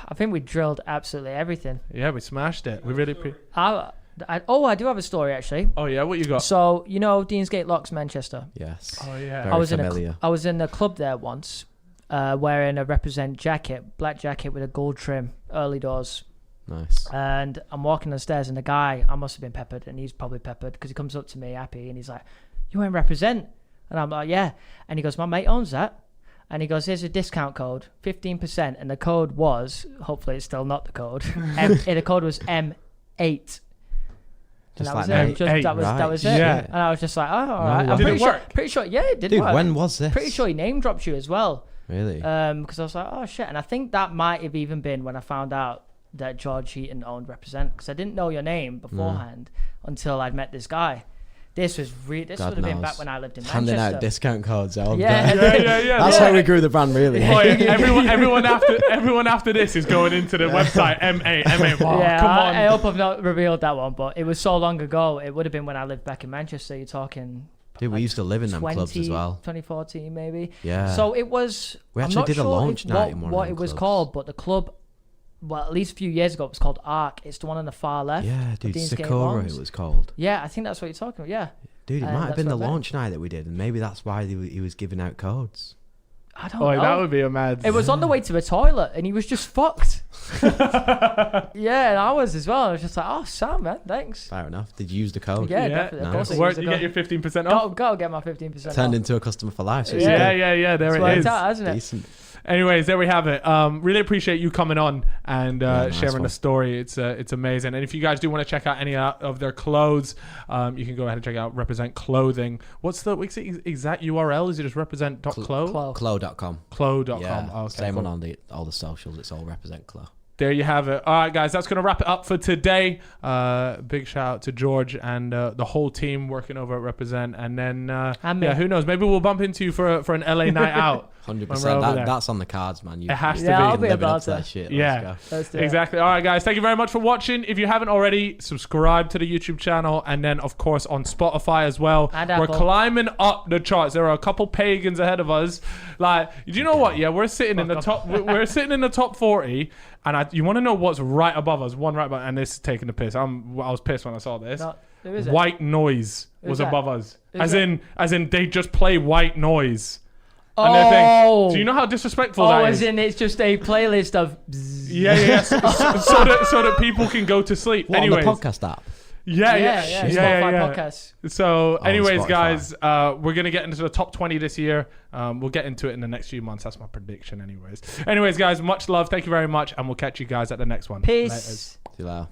I think we drilled absolutely everything. Yeah, we smashed it. We really. I do have a story actually. Oh yeah, what you got? So you know Deansgate Locks, Manchester. Yes. Oh yeah. Very familiar. I was in a club there once, wearing a represent jacket, black jacket with a gold trim, early doors. Nice. And I'm walking downstairs, and the guy, I must have been peppered, and he's probably peppered because he comes up to me happy, and he's like, "You ain't represent?" And I'm like, "Yeah." And he goes, "My mate owns that." And he goes, "Here's a discount code, 15%." And the code was, hopefully it's still not the code. The code was M8. And Just that was like it. eight, That was it. Yeah. And I was just like, "Oh, all right." way. I'm Did pretty it work? Pretty sure. Yeah, it did Dude, work. when was this? Pretty sure he name dropped you as well. Really? Because I was like, "Oh shit!" And I think that might have even been when I found out that George Heaton owned Represent, because I didn't know your name beforehand until I'd met this guy. This would have been back when I lived in Handing Manchester. out discount codes. Yeah. Yeah. That's how we grew the brand, really. Boy, everyone after this is going into the website M8. Oh, Yeah, come on. I hope I've not revealed that one, but it was so long ago. It would have been when I lived back in Manchester. You're talking. Dude, we used to live in them clubs as well. 2014 maybe. Yeah. So it was. We I'm actually not did a sure launch night in one of what them it was clubs. called, but the club. Well, at least a few years ago, it was called Arc. It's the one on the far left. Yeah, dude, Deansgate Sakura ones. it was called. Yeah, I think that's what you're talking about. Yeah. Dude, it might have that's been the what I meant. launch night that we did, and maybe that's why he was giving out codes. I don't Oh, know. that would be a mad. It was on the way to the toilet, and he was just fucked. Yeah, and I was as well. I was just like, "Oh, Sam, man, thanks." Fair enough. Did you use the code? Yeah, Yeah, definitely. Of nice. course, I Where used you the get your code. 15% off? Go get my 15%. Turned off. into a customer for life. So it's Yeah. There It's it worked is. out, hasn't it? decent. Anyways, there we have it. Really appreciate you coming on and nice sharing one. the story. It's amazing. And if you guys do want to check out any of their clothes, you can go ahead and check out Represent Clothing. What's the exact URL? Is it just represent.clo? Clo.com. Clo.com. Yeah. Okay, Same cool. on all the socials. It's all Represent Clo. There you have it. All right, guys, that's going to wrap it up for today. Big shout out to George and the whole team working over at Represent. And then, And me. who knows? Maybe we'll bump into you for an LA night out. 100%. That's on the cards, man. It has to Yeah, be. I'll be living up about to that it. shit. Yeah. Let's go. Let's do it. Exactly. All right, guys. Thank you very much for watching. If you haven't already, subscribe to the YouTube channel, and then, of course, on Spotify as well. And We're Apple. climbing up the charts. There are a couple pagans ahead of us. Like, do you know what? Yeah, we're sitting in the top. We're sitting in the top 40, and you want to know what's right above us? One right above, and this is taking the piss. I was pissed when I saw this. No, who is it? White Noise was that? above us, Who's as in they just play White Noise. And they're thinking, do you know how disrespectful that is? as in it's just a playlist of. Yeah. So that people can go to sleep. What, Anyways, on the podcast app? Yeah. Spotify podcasts. So, anyways, Spotify. guys, we're gonna get into the top 20 this year. We'll get into it in the next few months. That's my prediction. Anyways, guys, much love. Thank you very much, and we'll catch you guys at the next one. Peace. Laters. See you later.